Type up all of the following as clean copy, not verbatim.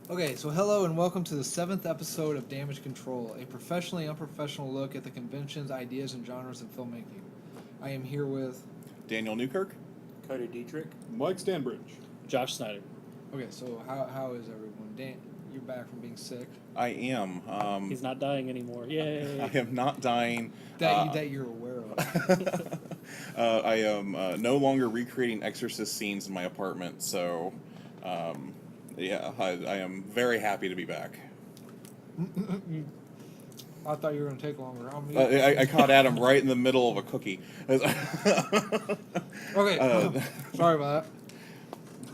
Okay, so hello and welcome to the 7th episode of Damage Control, a professionally unprofessional look at the conventions, ideas, and genres in filmmaking. I am here with... Daniel Newkirk. Cody Dietrich. Mike Stanbridge. Josh Snyder. Okay, so how is everyone? Dan, you're back from being sick. I am. He's not dying anymore. Yay! I am not dying. That you're aware of. I am no longer recreating Exorcist scenes in my apartment, so yeah, I am very happy to be back. I thought you were going to take longer. I caught Adam right in the middle of a cookie. Okay, sorry about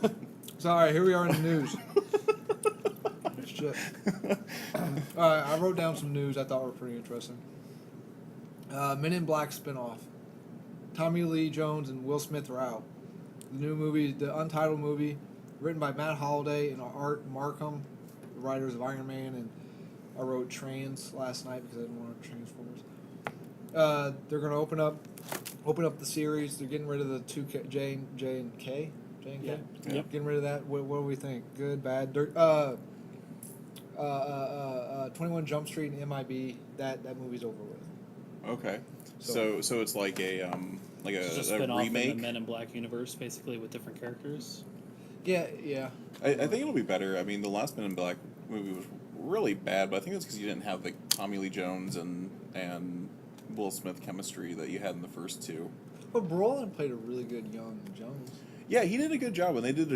that. Sorry, here we are in the news. Shit. Alright, I wrote down some news I thought were pretty interesting. Men in Black spinoff. Tommy Lee Jones and Will Smith are out. The new movie, the untitled movie, written by Matt Holliday and Art Markham, the writers of Iron Man, and I wrote Trans last night because I didn't want to Transformers. They're going to open up the series. They're getting rid of the two J and K. Yeah. Yep. Getting rid of that. What do we think? Good, bad, dirt. 21 Jump Street and MIB. That movie's over with. Okay, so it's like a It's just a spin off remake. in the Men in Black universe, basically with different characters. Yeah. I think it'll be better. I mean, the last Men in Black movie was really bad, but I think that's because you didn't have the Tommy Lee Jones and Will Smith chemistry that you had in the first two. But Brolin played a really good young Jones. Yeah, he did a good job, and they did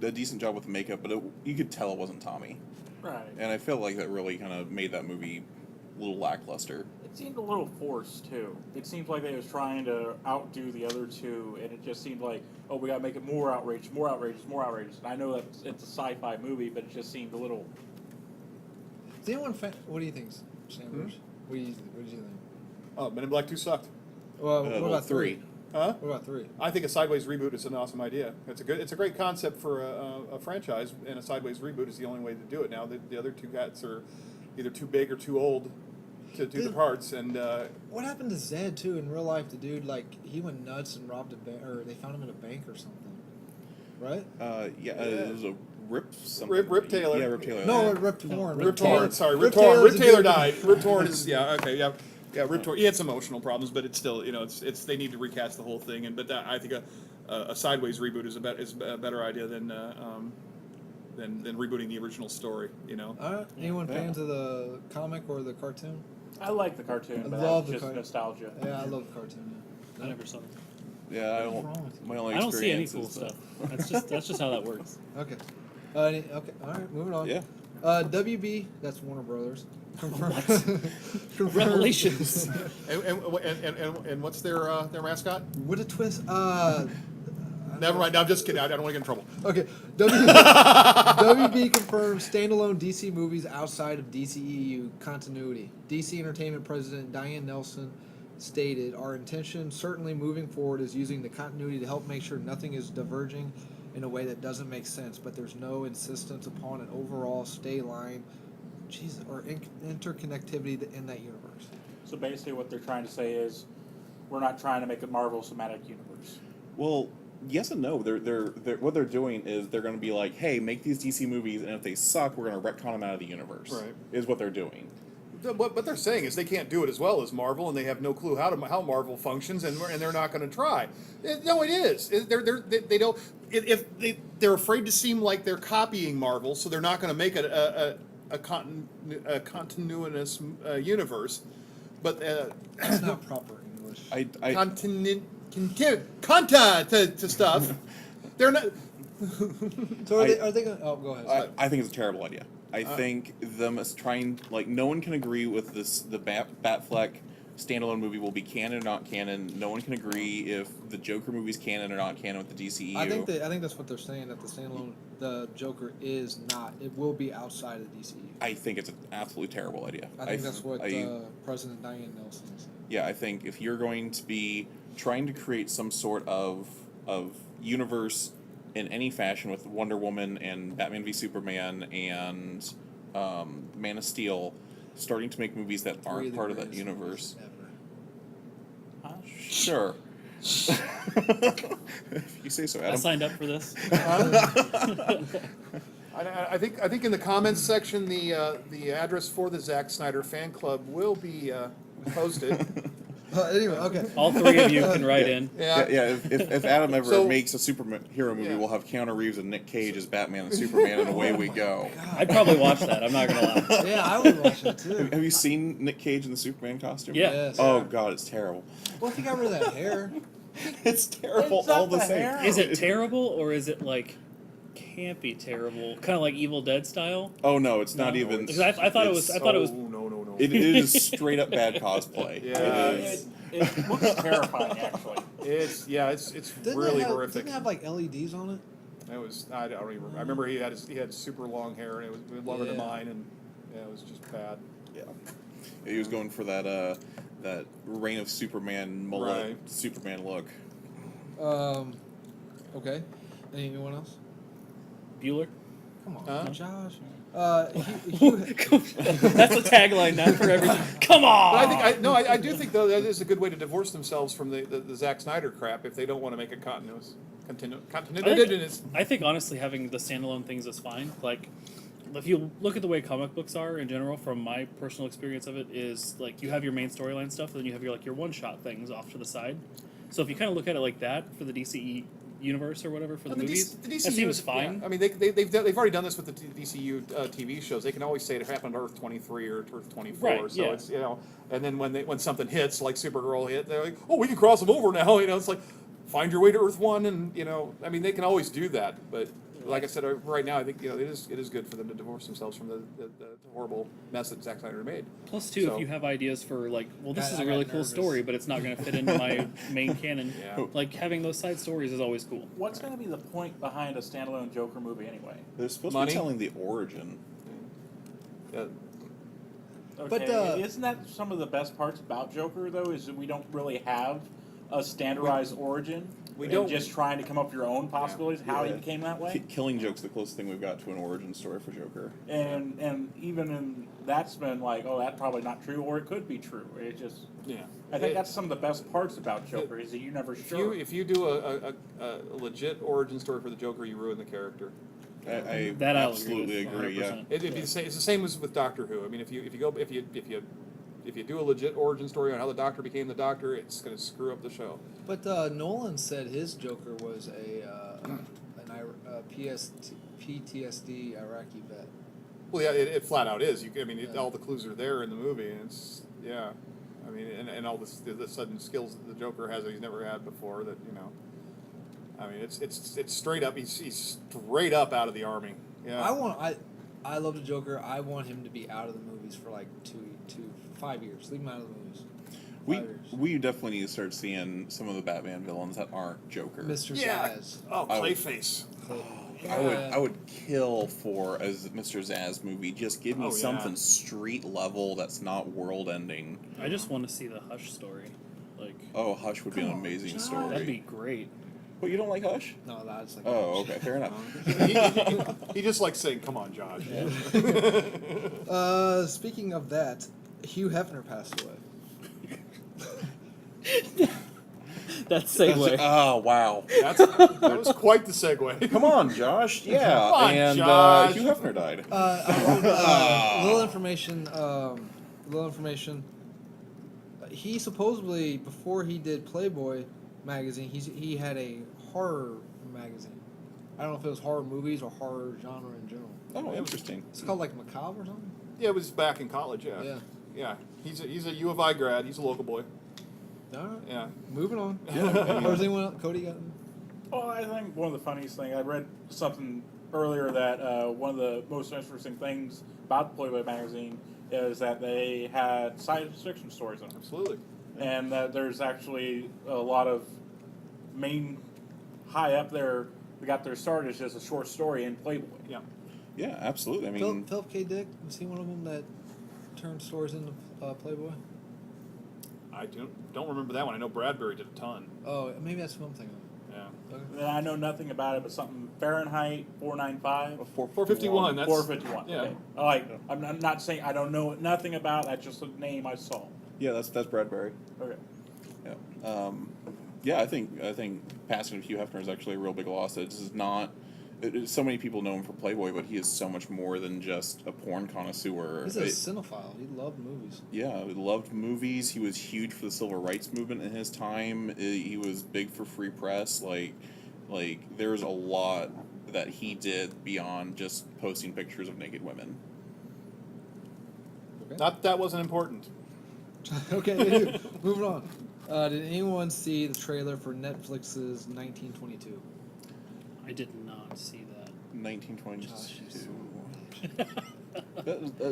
a decent job with the makeup, but you could tell it wasn't Tommy. Right. And I feel like that really kind of made that movie a little lackluster. It seemed a little forced, too. It seemed like they was trying to outdo the other two, and it just seemed like, oh, we got to make it more outrageous, more outrageous, more outrageous. And I know that it's a sci-fi movie, but it just seemed a little... Does anyone what do you think, Sanders? What do you think? Oh, Men in Black 2 sucked. Well, what well, about 3? Huh? What about 3? I think a sideways reboot is an awesome idea. It's a great concept for a franchise, and a sideways reboot is the only way to do it now. The other two cats are either too big or too old to do the parts, and What happened to Zed too in real life? The dude, like, he went nuts and robbed a bank, or they found him in a bank or something, right? It was a Rip something. Rip Taylor. Yeah, Rip Taylor. No, Rip Torn. Rip Torn. Sorry, Rip Rip Torn. Taylor's Rip a Taylor dude- died. Rip Torn is Rip Torn. He had some emotional problems, but it's still it's they need to recast the whole thing. And I think a sideways reboot is a better idea than rebooting the original story. All right. Anyone fans of the comic or the cartoon? I like the cartoon, I but love that's the just nostalgia. Yeah, I love the cartoon. I never saw it. Yeah, I What's wrong don't. with you? My only I don't see any experience cool is, stuff. That's just how that works. Okay. Okay. All right. Moving on. Yeah. WB. That's Warner Brothers. Confirmed. Revelations. And what's their mascot? What a twist. Never mind. No, I'm just kidding. I don't want to get in trouble. Okay. WB confirmed standalone DC movies outside of DCEU continuity. DC Entertainment President Diane Nelson stated, "Our intention, certainly moving forward, is using the continuity to help make sure nothing is diverging in a way that doesn't make sense, but there's no insistence upon an overall stay line, or interconnectivity in that universe." So basically what they're trying to say is, we're not trying to make a Marvel Cinematic Universe. Well, yes and no. They're what they're doing is they're going to be like, hey, make these DC movies, and if they suck, we're going to retcon them out of the universe. Right. Is what they're doing. What they're saying is they can't do it as well as Marvel, and they have no clue how Marvel functions, and they're not going to try. No, it is. They don't. If they're afraid to seem like they're copying Marvel, so they're not going to make a continuous universe. But That's not proper English. content to stuff. They're not. So are they going to... Oh, go ahead. I think it's a terrible idea. I think them as trying, like, no one can agree with this. The Batfleck standalone movie will be canon or not canon. No one can agree if the Joker movie's canon or not canon with the DCEU. I think that's what they're saying, that the standalone, the Joker is not. It will be outside of DCEU. I think it's an absolutely terrible idea. I think that's what President Diane Nelson said. Yeah, I think if you're going to be trying to create some sort of universe in any fashion with Wonder Woman and Batman v Superman and Man of Steel, starting to make movies that aren't part of that universe. Sure. If you say so, Adam. I signed up for this. I think in the comments section, the address for the Zack Snyder fan club will be posted. Anyway, okay. All three of you can write in. Yeah, if Adam ever So- makes a superhero movie, Yeah. we'll have Keanu Reeves and Nick Cage as Batman and Superman, and away we go. I'd probably watch that. I'm not gonna lie. Yeah, I would watch it too. Have you seen Nick Cage in the Superman costume? Yeah. Yes. Oh God, it's terrible. Well, if he got rid of that hair. It's terrible It's not all the the same. hair. Is it terrible or is it like campy terrible, kind of like Evil Dead style? Oh no, it's not No, even. because I thought it was. I thought it was. No. It is straight up bad cosplay. Yeah. It is. It looks terrifying, actually. It's Didn't really it have, horrific. Didn't it have like LEDs on it? It was I don't even remember. I remember he had super long hair and it was longer than Yeah. mine, and yeah, it was just bad. Yeah. He was going for that that Reign of Superman mullet Right. Superman look. Okay. Anyone else? Bueller. Come on, Huh? Josh. That's a tagline now for everything. Come on. But I do think though that is a good way to divorce themselves from the Zack Snyder crap if they don't want to make a continuous. I think honestly having the standalone things is fine. Like, if you look at the way comic books are in general, from my personal experience of it, is like you have your main storyline stuff, and then you have your one-shot things off to the side. So if you kind of look at it like that for the DCE universe or whatever for the movies, that seems fine. Yeah. I mean, they've already done this with the DCU TV shows. They can always say it happened on Earth 23 or Earth 24. Right, So yeah. it's and then when something hits like Supergirl hit, they're like, oh, we can cross them over now. It's like find your way to Earth 1, and I mean, they can always do that, but. Like I said, right now I think it is good for them to divorce themselves from the horrible mess that Zack Snyder made. Plus, too, So- if you have ideas for like, well, this I is a got really cool nervous. story, but it's not going to fit into my main canon. Yeah. Like having those side stories is always cool. What's going to be the point behind a standalone Joker movie anyway? They're supposed to Money? be telling the origin. Yeah. Okay, But, isn't that some of the best parts about Joker, though, is that we don't really have a standardized origin? We and don't- just trying to come up with your own possibilities, how he Yeah. became that way? Killing Joke's the closest thing we've got to an origin story for Joker. And even in that's been like, oh, that's probably not true, or it could be true. It just, Yeah. I think that's some of the best parts about Joker is that you're never sure. If you do a legit origin story for the Joker, you ruin the character. I That I'll absolutely agree with, agree. Yeah. 100%. It'd be the same. It's the same as with Doctor Who. I mean, if you do a legit origin story on how the Doctor became the Doctor, it's going to screw up the show. But Nolan said his Joker was PTSD Iraqi vet. Well, yeah, it flat out is. Yeah. All the clues are there in the movie, and it's yeah. I mean, and all the sudden skills that the Joker has that he's never had before. That I mean, it's straight up. He's straight up out of the army. Yeah. I love the Joker. I want him to be out of the movies for like 5 years. Leave him out of the movies. 5 years. We definitely need to start seeing some of the Batman villains that aren't Joker. Mr. Yeah. Zsasz. Oh, I would- Clayface. I would kill for a Mr. Zsasz movie. Just give me Oh, yeah. something street level that's not world ending. I just want to see the Hush story. Like, Oh, Hush would be an Come on, amazing Josh. story. that'd be great. But you don't like Hush? No, that's like. Oh, okay, fair enough. He just likes saying, "Come on, Josh." Speaking of that, Hugh Hefner passed away. That's segue. Oh wow! That was quite the segue. Come on, Josh. Yeah, Come on, and Josh. Hugh Hefner died. I wrote, little information. He supposedly, before he did Playboy magazine, he had a horror magazine. I don't know if it was horror movies or horror genre in general. Oh, interesting. It's called like Macabre or something. Yeah, it was back in college. Yeah. Yeah. Yeah. He's a U of I grad. He's a local boy. All right. Yeah. Moving on. Yeah. Or is anyone else? Cody got? Well, I think one of the funniest things, I read something earlier that one of the most interesting things about Playboy magazine is that they had science fiction stories in them. Absolutely. And that there's actually a lot of main high up there that got their start as just a short story in Playboy. Yeah. Yeah, absolutely. I mean, Philip K. Dick. Was he one of them that turned stories into Playboy? I don't remember that one. I know Bradbury did a ton. Oh, maybe that's what I'm thinking. Yeah. Okay. And I know nothing about it, but something Fahrenheit 495. 451. That's 451. Yeah. Okay. I'm not saying I don't know nothing about. That's just a name I saw. yeah, that's Bradbury. Okay. Yeah. Yeah, I think passing of Hugh Hefner is actually a real big loss. This is not So many people know him for Playboy, but he is so much more than just a porn connoisseur. He's a cinephile. He loved movies. Yeah, he loved movies. He was huge for the civil rights movement in his time. He was big for free press. Like there's a lot that he did beyond just posting pictures of naked women. Okay. Not that wasn't important. Okay, moving on. Did anyone see the trailer for Netflix's 1922? I did not see that. 1922.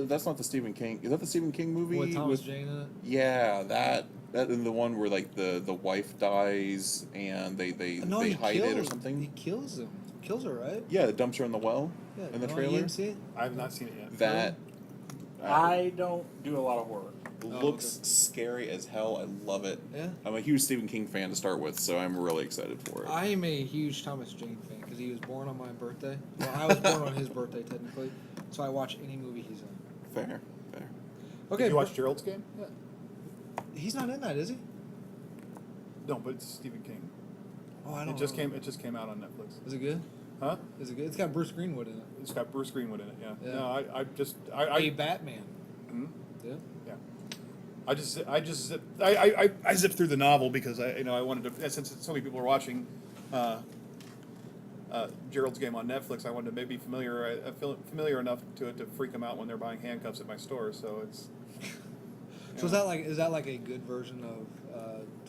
That's not the Stephen King. Is that the Stephen King movie? With Thomas Jane in it? Yeah, that and the one where like the wife dies and they He hide it or something. He kills him. Kills her, right? Yeah, it dumps her in the well Yeah. in the You trailer. didn't see it? I have not seen it yet. That I don't do a lot of horror. looks scary as hell. I love it. Yeah. I'm a huge Stephen King fan to start with, so I'm really excited for it. I am a huge Thomas Jane fan because he was born on my birthday. Well, I was born on his birthday technically, so I watch any movie he's in. Fair. Okay, Did you watch Gerald's Game? Yeah. he's not in that, is he? No, but it's Stephen King. Oh, I don't. It just know. came out on Netflix. Is it good? Huh? Is it good? It's got Bruce Greenwood in it. It's got Bruce Greenwood in it. Yeah. Yeah. No, I A Batman. Hmm? Yeah. Yeah. I zipped through the novel because I wanted to, since so many people are watching Gerald's Game on Netflix, I wanted to maybe familiar enough to it to freak them out when they're buying handcuffs at my store. So it's. So is that like a good version of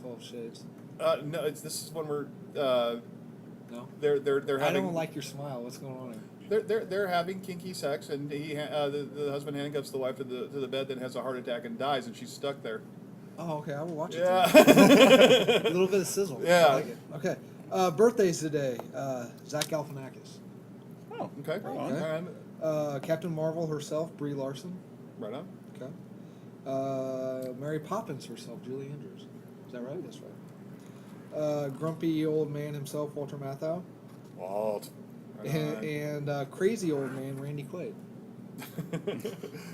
12 Shades? No, this is one where No. they're I having. don't like your smile. What's going on here? They're having kinky sex, and the husband handcuffs the wife to the bed, then has a heart attack and dies, and she's stuck there. Oh, okay. I will watch it. Yeah. A little bit of sizzle. Yeah. I like it. Okay. Birthdays today. Zach Galifianakis. Oh, Okay. right on. Okay. All right. Captain Marvel herself, Brie Larson. Right on. Okay. Mary Poppins herself, Julie Andrews. Is that right? That's right. Grumpy old man himself, Walter Matthau. Walt. Right on. And crazy old man, Randy Quaid.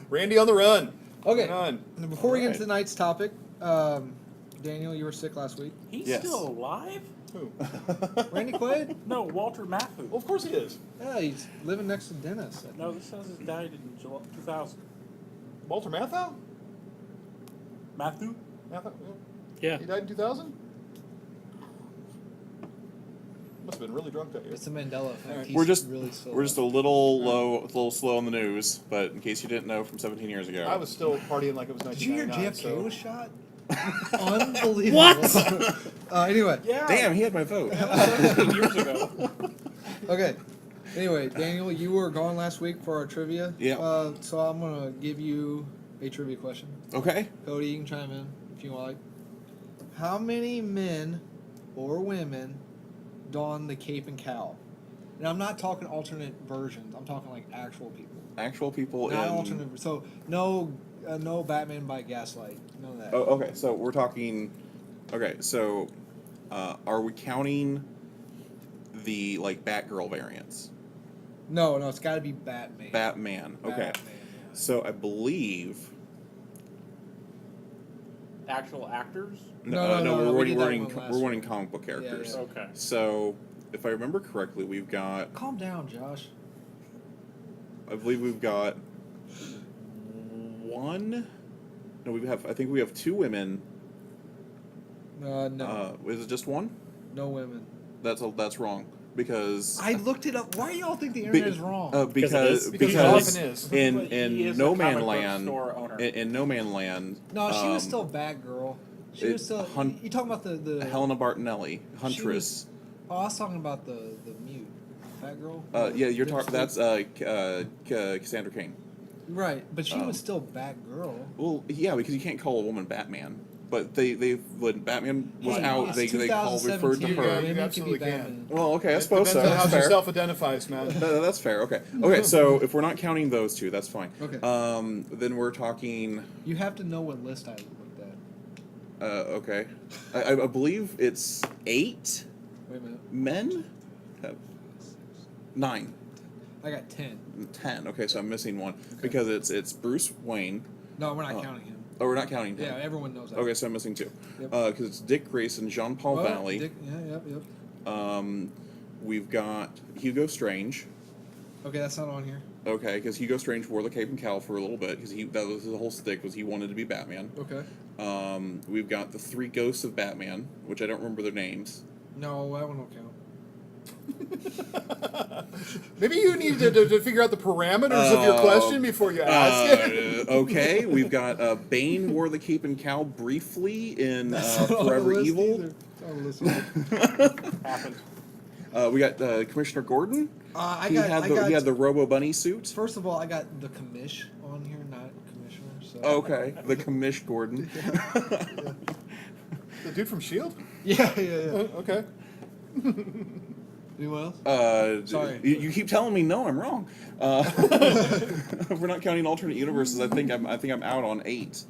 Randy on the run. Okay. Right on. And before we get into Alright. tonight's topic, Daniel, you were sick last week. He's Yes. still alive? Who? Randy Quaid? No, Walter Matthau. Well, of course he is. Yeah, he's living next to Dennis. I No, think. this says he died in July 2000. Walter Matthau? Matthew? Matthau? Yeah. He died in 2000? Must have been really drunk that year. It's a Mandela effect. Alright. He's We're just really slow. we're just a little slow on the news, but in case you didn't know from 17 years ago. I was still partying like it was Did you hear 1999. JFK was shot? Unbelievable. What? Anyway. Yeah. Damn, he had my vote. 17 years ago. Okay. Anyway, Daniel, you were gone last week for our trivia. Yeah. So I'm gonna give you a trivia question. Okay. Cody, you can chime in if you like. How many men or women don the cape and cowl? And I'm not talking alternate versions. I'm talking like actual people. Actual people Not in. alternate. So no Batman by Gaslight. None of that. Oh, okay. So we're talking. Okay, so are we counting the like Batgirl variants? No, it's got to be Batman. Batman. Okay. Batman, So I believe. Actual actors? No, we're we did that running one last we're running week. comic book characters. Yeah. Okay. So if I remember correctly, we've got. Calm down, Josh. I believe we've got one. No, I think we have two women. No, Is it just one? no women. That's wrong because. I looked it up. Why do y'all think the Be- internet is wrong? Because Because it because often is. in But he is No a Man comic book Land store owner. in No Man Land. no, she was um, still Batgirl. She it- was still. Hun- You talking about the Helena Bartonelli, She Huntress. was- Oh, I was talking about the mute Batgirl. Yeah, you're The- talking. That's Cassandra Cain. right, but she Oh. was still Batgirl. Well, yeah, because you can't call a woman Batman. But they when Batman was Hey, out, it's they referred to 2017. her. You Women can absolutely be can. Batman. Well, okay, I It suppose so. depends on how That's she fair. self-identifies, man. No, that's fair. Okay. Okay. So if we're not counting those two, that's fine. Okay. Then we're talking. You have to know what list I looked at. Okay. I believe it's 8 Wait a minute. men. 9. I got 10. 10. Okay, so I'm missing one because it's Bruce Wayne. No, we're not Oh. counting him. Oh, we're not counting him. Yeah, everyone knows that. Okay, so I'm missing 2. Yep. Because it's Dick Grayson, Jean Paul Well, Valley. Dick, yeah, yep. We've got Hugo Strange. Okay, that's not on here. Okay, because Hugo Strange wore the cape and cowl for a little bit because that was his whole stick was he wanted to be Batman. Okay. We've got the 3 ghosts of Batman, which I don't remember their names. No, that one don't count. Maybe you need to figure out the parameters of your question before you ask it. Okay, we've got Bane wore the cape and cowl briefly in Forever Evil. Happened. We got Commissioner Gordon. I He had the Robo Bunny suit. First of all, I got the commish on here, not commissioner. So. Okay, the Commish Gordon. The dude from S.H.I.E.L.D.? Yeah. Okay. Anyone else? Sorry. You keep telling me no, I'm wrong. If we're not counting alternate universes, I think I'm out on 8.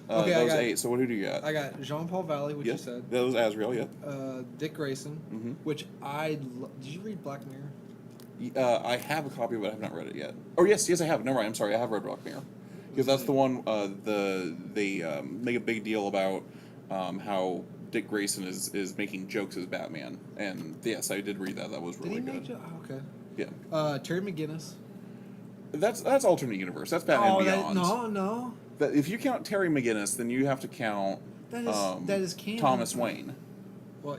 Okay, that I was got- 8. So what do you got? I got Jean-Paul Valley, which you said. That was Azrael. Yep. Dick Grayson, Mhm. which did you read Black Mirror? I have a copy, but I have not read it yet. Oh yes, I have. Never mind. I'm sorry. I have read Black Mirror because that's the one. They make a big deal about how Dick Grayson is making jokes as Batman, and yes, I did read that. That was really Did he make good. Oh, okay. Yeah, Terry McGinnis. that's alternate universe. That's Batman Beyond. No. If you count Terry McGinnis, then you have to count That is canon. Thomas Wayne, Well,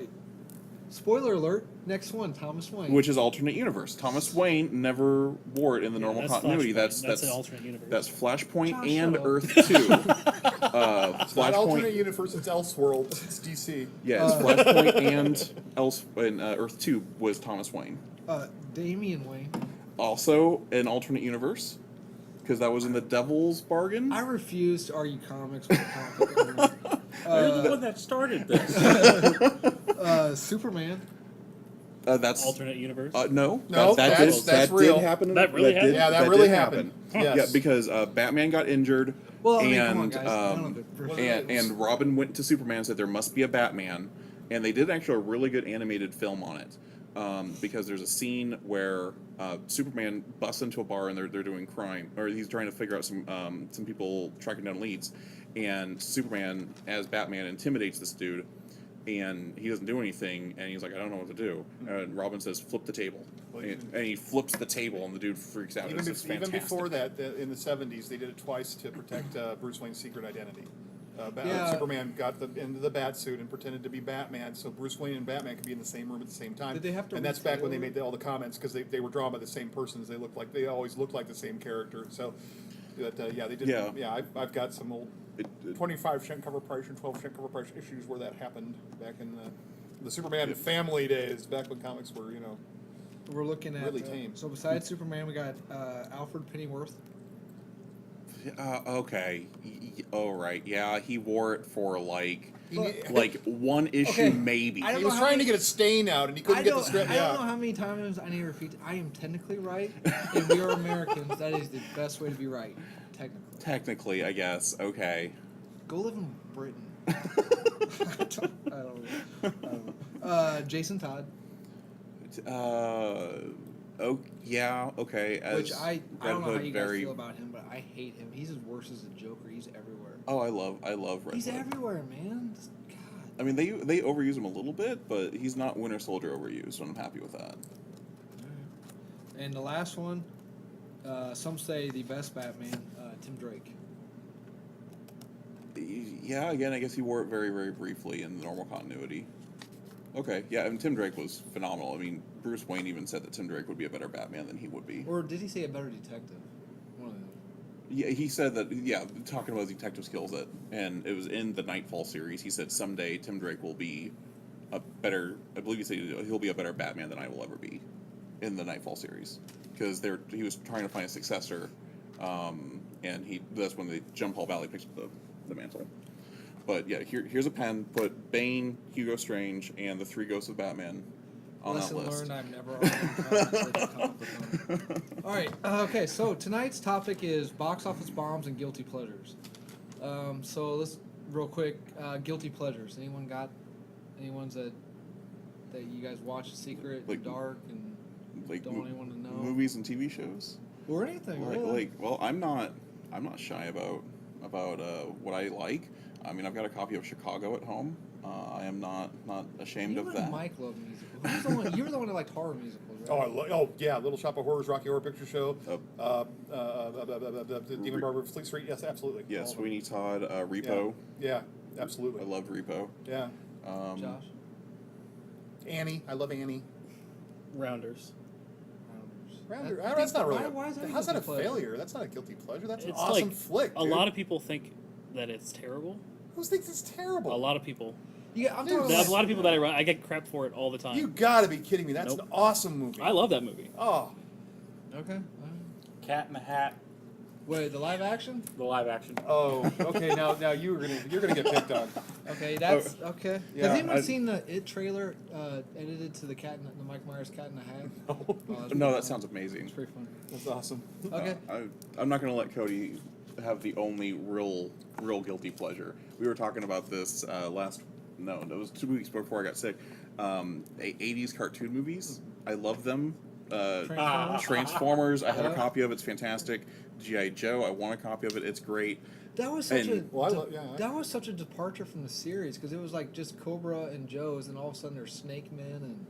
spoiler alert. Next one, Thomas Wayne. which is alternate universe. Thomas Wayne never wore it in the normal that's continuity. Flashpoint. That's an alternate universe. That's Flashpoint Josh, and shut up. Earth 2. It's not alternate Flashpoint. universe, it's Elseworld. It's DC. Yeah, it's Flashpoint and Earth 2 was Thomas Wayne. Damian Wayne. Also an alternate universe, because that was in the Devil's Bargain. I refuse to argue comics with a comic book owner. You're the one that started this. Superman. That's alternate universe. no, No, that's that real. did happen. That really happened? Yeah, that really happened. Yes. Yeah, because Batman got injured, Well, I mean, come on, and guys. None of it for sure. and Robin went to Superman and said there must be a Batman, and they did actually a really good animated film on it. Because there's a scene where Superman busts into a bar and they're doing crime, or he's trying to figure out some people tracking down leads, and Superman as Batman intimidates this dude, and he doesn't do anything, and he's like, I don't know what to do. And Robin says, flip the table, and he flips the table, and the dude freaks out. Even, It's even fantastic. before that, in the 70s, they did it twice to protect Bruce Wayne's secret identity. Yeah. Superman got into the bat suit and pretended to be Batman, so Bruce Wayne and Batman could be in the same room at the same time. Did they have to And that's back when they retail made all the comments, because they were drawn by the same persons. They always looked like the same character. So, yeah, they did. Yeah. I've got some old 25% cover price and 12% cover price issues where that happened back in the Superman family days, back when comics were, We're looking at really tame. So besides Superman, we got Alfred Pennyworth. Okay. Oh, right. Yeah, he wore it for like He one issue, Okay. maybe. I don't was know trying how to get a stain out, and he couldn't get the strip. I don't know how many times I need to repeat. I am technically right, and we are Americans. That is the best way to be right, technically. Technically, I guess. Okay. Go live in Britain. I don't know. Jason Todd, Oh, yeah, okay. which As I Red don't know how Hood, you very... guys feel about him, but I hate him. He's as worse as a Joker. He's everywhere. Oh, I love Red He's Hood. everywhere, man. Just- God. I mean, they overuse him a little bit, but he's not Winter Soldier overused, so I'm happy with that. And the last one, some say the best Batman, Tim Drake. Yeah, again, I guess he wore it very, very briefly in the normal continuity. Okay, yeah, and Tim Drake was phenomenal. I mean, Bruce Wayne even said that Tim Drake would be a better Batman than he would be. Or did he say a better detective? One of them. Yeah, he said that, yeah, talking about his detective skills, and it was in the Nightfall series, he said someday Tim Drake will be a better, I believe he said he'll be a better Batman than I will ever be in the Nightfall series. Because he was trying to find a successor, and that's when the Jean-Paul Valley picks up the mantle. But yeah, here's a pen. Put Bane, Hugo Strange, and the 3 Ghosts of Batman on Lesson that list. learned, I'm never on comic book owner. All right, okay, so tonight's topic is box office bombs and guilty pleasures. So let's, real quick, guilty pleasures. Anyone got any ones that you guys watch secret, Like- dark, and Like don't want anyone to know? movies and TV shows. Or anything, really? Well, I'm not shy about what I like. I mean, I've got a copy of Chicago at home. I am not ashamed You of and that. Mike love musicals. Who's the one? You were the one that liked horror musicals, Oh, right? yeah, Little Shop of Horrors, Rocky Horror Picture Show, Oh. Demon Barber of Fleet Street. Yes, absolutely. Yeah, All of them. Sweeney Todd, Repo. Yeah, absolutely. I loved Repo. Yeah, Josh. Annie. I love Annie. Rounders. Rounder. I That's think not really. why is that a How's that a guilty pleasure? failure? That's not a guilty pleasure. That's an It's awesome like flick. A Dude. lot of people think that it's terrible. Who thinks it's terrible? A lot of people. Yeah, I'm Dude, talking There's about a lot of people that I get crap for it all the time. You gotta be kidding me. That's Nope. an awesome movie. I love that movie. Oh, Okay. Cat in the Hat, Wait, the live action? the live action. oh. Okay, now you're gonna get picked on. Okay, that's okay. Yeah, Has anyone I- seen the It trailer edited to the Mike Myers Cat in the Hat? No. Oh, that's No, pretty that fun. sounds amazing. It's pretty fun. That's awesome. Okay. I'm not going to let Cody have the only real guilty pleasure. We were talking about this it was 2 weeks before I got sick. 80s cartoon movies. I love them. Transformers? Transformers. I have a Yeah. copy of it. It's fantastic. G.I. Joe. I want a copy of it. It's great. That was such And- Well, that was such a departure from the series because it was like just Cobra and Joe's, and all of a sudden there's Snake Men, and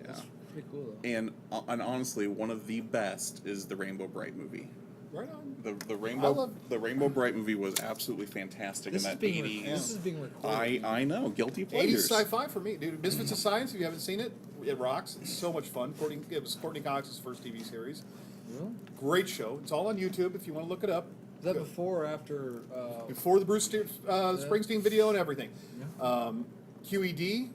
it's pretty cool though. And honestly, one of the best is the Rainbow Bright movie. Right on. The I Rainbow love- the Rainbow Bright movie was absolutely fantastic This in is that being 80s. this is being recorded. I know, guilty 80s pleasures. sci-fi for me, dude. Misfits of Science. If you haven't seen it, it rocks. It's so much fun. It was Courtney Cox's first TV series. Really? Great show. It's all on YouTube if you want to look it up. Is that before or after? Before the Springsteen video and everything. Yeah. QED,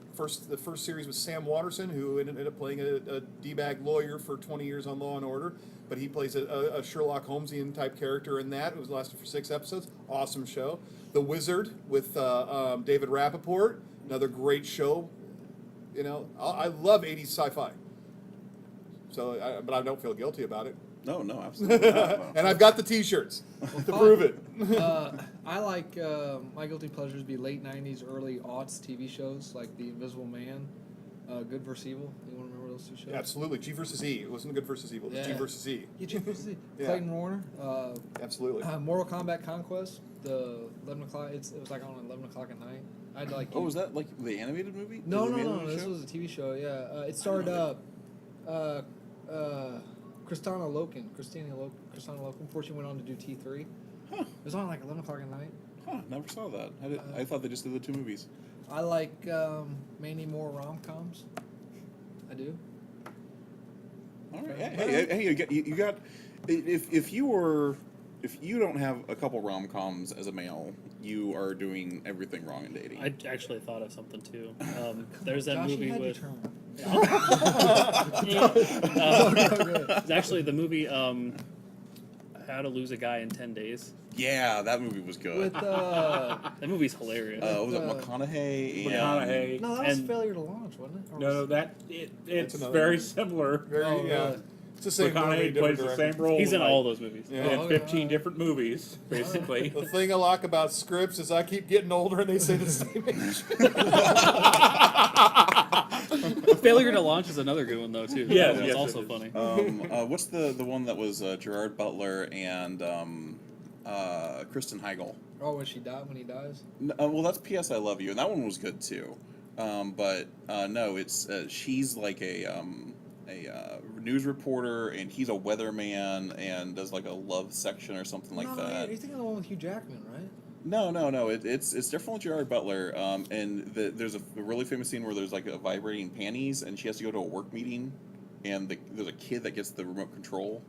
the first series was Sam Watterson, who ended up playing a D-bag lawyer for 20 years on Law and Order, but he plays a Sherlock Holmesian type character in that. It was lasted for 6 episodes. Awesome show. The Wizard with David Rappaport, another great show. You know, I love 80s sci-fi. So, but I don't feel guilty about it. No, absolutely not. No. And I've got the T-shirts to fine. prove it. I like my guilty pleasures be late '90s, early aughts TV shows like The Invisible Man, Good vs. Evil. Anyone remember those two shows? Yeah, absolutely. G versus E. It wasn't Good versus Evil. It was G Yeah. versus E. Yeah, G vs. E. Yeah. Clayton Warner. Absolutely. Mortal Kombat Conquest. The 11 o'clock. It was like on 11 o'clock at night. I'd like. Oh, was that like the animated movie? No, The no, animated no. This show? was a TV show. Yeah, it starred Christina Loken before she went on to do T3. Huh. It was on like 11 o'clock at night. Huh, never saw that. I thought they just did the 2 movies. I like mainly more rom-coms. I do. All right. Hey, you got if you don't have a couple rom-coms as a male, you are doing everything wrong in dating. I actually thought of something too. There's that Josh, movie you had with. your turn. It's actually the movie How to Lose a Guy in 10 Days. Yeah, that movie was good. With That movie's hilarious. Was it McConaughey? And, McConaughey. no, that was And- Failure to Launch, wasn't it? Or No, was- it's another very one. similar. Very, Oh, yeah. really? It's the same movie, McConaughey different plays the director. same role. He's in like, all those movies. Yeah. in Oh, okay. 15 different movies, basically. The thing I like about scripts is I keep getting older and they say the same age. Failure to Launch is another good one though too. Yes, It's yes, also it is. funny. what's the one that was Gerard Butler and Kristen Heigl? Oh, when he dies. Well, that's P.S. I Love You, and that one was good too. But no, it's she's like a news reporter, and he's a weatherman, and does like a love section or something like no, that. You're thinking of the one with Hugh Jackman, right? No. It's definitely Gerard Butler. And there's a really famous scene where there's like a vibrating panties, and she has to go to a work meeting, and there's a kid that gets the remote control.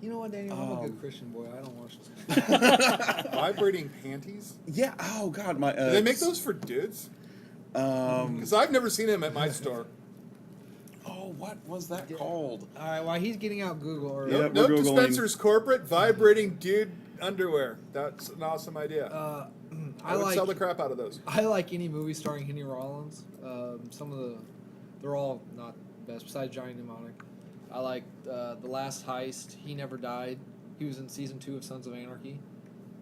You know what, Daniel? I'm a good Christian boy. I don't watch this. Vibrating panties? Yeah. Oh God, my. Do they make those for dudes? Because I've never seen them at my store. Oh, what was that called? All right, while he's getting out Google, or Yeah. Nope, we're Googling. Dispensers Corporate Vibrating Dude Underwear. That's an awesome idea. I would sell the crap out of those. I like any movie starring Henry Rollins. They're all not the best, besides Johnny Mnemonic. I like The Last Heist. He Never Died. He was in season 2 of Sons of Anarchy,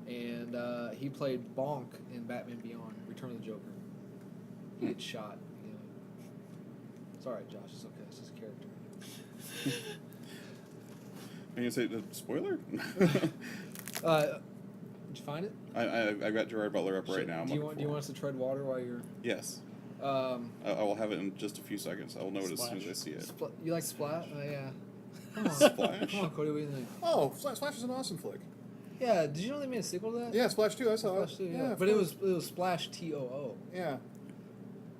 and he played Bonk in Batman Beyond: Return of the Joker. He gets shot. You know. It's all right, Josh. It's okay. It's his character. Are you gonna say the spoiler? Did you find it? I got Gerard Butler up right now. I'm Do you looking want? Do you for want us to tread water while you're? it. Yes. I will have it in just a few seconds. I will know it as soon as I see it. You like Splat? Yeah. Come on. Splash? Come on, Cody. What do you think? Oh, Splash is an awesome flick. Yeah. Did you know they made a sequel to that? Yeah, Splash 2, I saw Splash it. 2, yeah. of But it course. was Splash TOO. Yeah.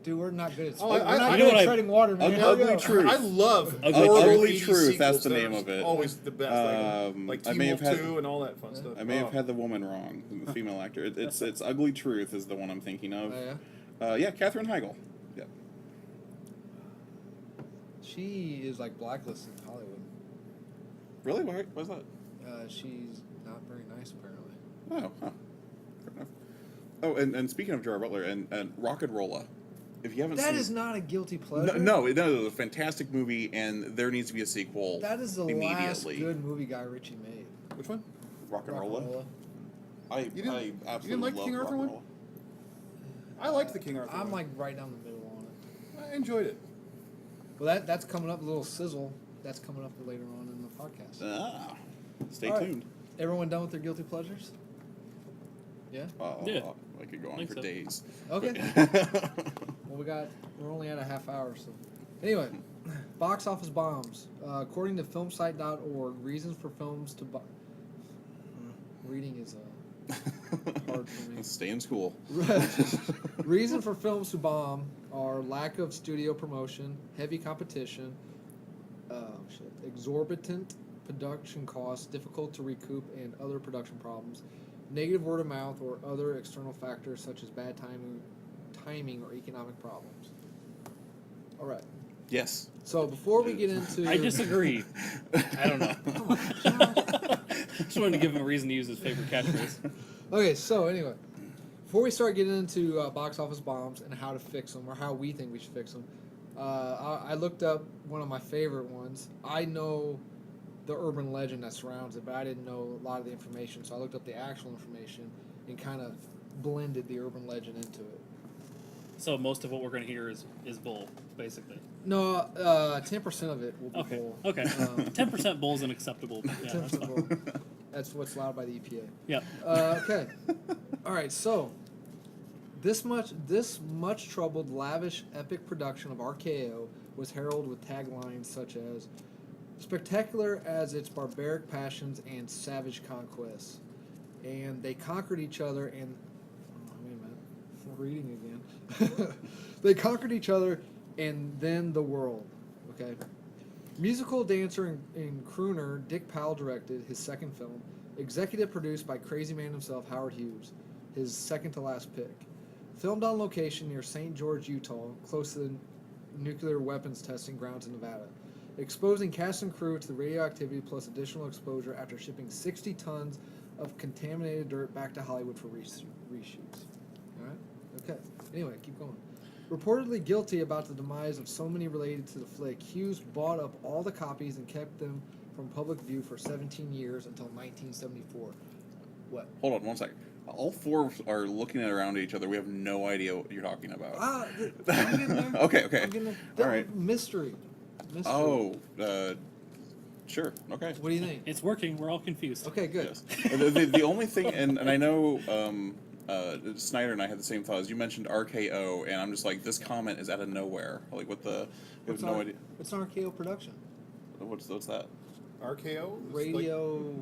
Dude, we're not good at. Oh, We're I- not you good know at what I- treading water, man. Ugly Truth. I love Ugly horrible Truth. 80s Truth, that's sequels. the name They're of it. Always the best. Like I may have T-Wolf had- 2 and all that fun stuff. I may have had the woman wrong, the female actor. It's Ugly Truth is the one I'm thinking of. Oh, yeah. Yeah, Katherine Heigl. Yeah. She is like blacklisted in Hollywood. Really? Why was that? She's not very nice, apparently. Oh, huh. Fair enough. Oh, and speaking of Gerard Butler and Rock'n'Rolla, if you haven't That seen is not a guilty pleasure. no, it is a fantastic movie, and there needs to be a sequel. That is the last immediately. good movie Guy Ritchie made. Which one? Rock'n'Rolla. Rock'n'Rolla. You didn't- I you absolutely didn't like the love King Arthur one? Rock'n'Rolla. I liked the King Arthur I'm one. like right down the middle on it. I enjoyed it. Well, that's coming up. A little sizzle. That's coming up later on in the podcast. Ah, stay All right. tuned. Everyone done with their guilty pleasures? Yeah. Yeah. I could go on Think for so. days. Okay. Well, we're only at a half hour, so. Anyway, box office bombs. According to filmsite.org, reasons for films to reading is hard for me. Stay in school. Reason for films to bomb are lack of studio promotion, heavy competition, exorbitant production costs, difficult to recoup, and other production problems, negative word of mouth, or other external factors such as bad timing or economic problems. All right. Yes. So before we get into, I disagree. I don't know. Come on, Josh. Just wanted to give him a reason to use his favorite catchphrase. Okay, so anyway, before we start getting into box office bombs and how to fix them, or how we think we should fix them, I looked up one of my favorite ones. I know the urban legend that surrounds it, but I didn't know a lot of the information, so I looked up the actual information and kind of blended the urban legend into it. So most of what we're going to hear is bull, basically. No, 10% of it will be Okay. bull. Okay. 10% bull is unacceptable. Yeah, that's 10% fine. bull. That's what's allowed by the EPA. Yeah. Okay. All right. So, this much troubled, lavish, epic production of RKO was heralded with taglines such as "spectacular as its barbaric passions and savage conquests," and they conquered each other. And wait a minute, I'm reading again. They conquered each other and then the world. Okay. Musical dancer and crooner Dick Powell directed his second film, executive produced by crazy man himself, Howard Hughes, his second to last pick. Filmed on location near St. George, Utah, close to the nuclear weapons testing grounds in Nevada, exposing cast and crew to the radioactivity plus additional exposure after shipping 60 tons of contaminated dirt back to Hollywood for reshoots. All right? Okay. Anyway, keep going. Reportedly guilty about the demise of so many related to the flick, Hughes bought up all the copies and kept them from public view for 17 years until 1974. What? Hold on one second. All four are looking around at each other. We have no idea what you're talking about. I'm getting there. Okay. I'm getting there. All right. Mystery. Oh, sure. Okay. What do you think? It's working. We're all confused. Okay, good. Yes. The only thing, and I know Snyder and I had the same thought. As you mentioned RKO, and I'm just like, this comment is out of nowhere. Like, what the? We have no idea. It's an RKO production. What's that? RKO? It was Radio.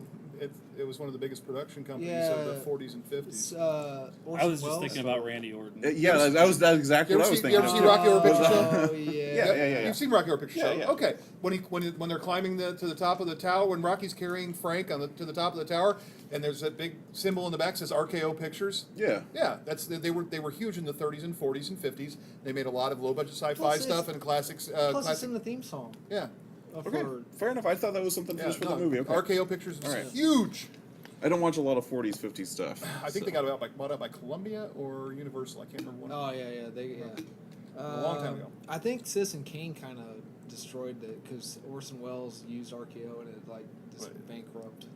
it was one of the biggest production companies Yeah. of the 40s and 50s. It's, I Orson was just Welles. thinking about Randy Orton. Yeah, that's exactly You what I ever was see- thinking. you ever see of. Rocky Horror Picture Show? Oh, yeah. Yeah. You've seen Rocky Horror Picture Show. Yeah. Okay. When they're climbing to the top of the tower, when Rocky's carrying Frank to the top of the tower, and there's a big symbol in the back that says RKO Pictures. Yeah. Yeah, they were huge in the 30s and 40s and 50s. They made a lot of low budget sci-fi Plus it's- stuff and classics. Plus, it's classic, in the theme song. yeah. Okay. For, Fair enough. I thought that was something Yeah, just for no, the movie. Okay. RKO Pictures was All right. huge. I don't watch a lot of 40s, 50s stuff. I think so. they got bought out by Columbia or Universal. I can't remember one. oh, yeah. A long time ago. I think Citizen Kane kind of destroyed it because Orson Welles used RKO and it just Right. bankrupt.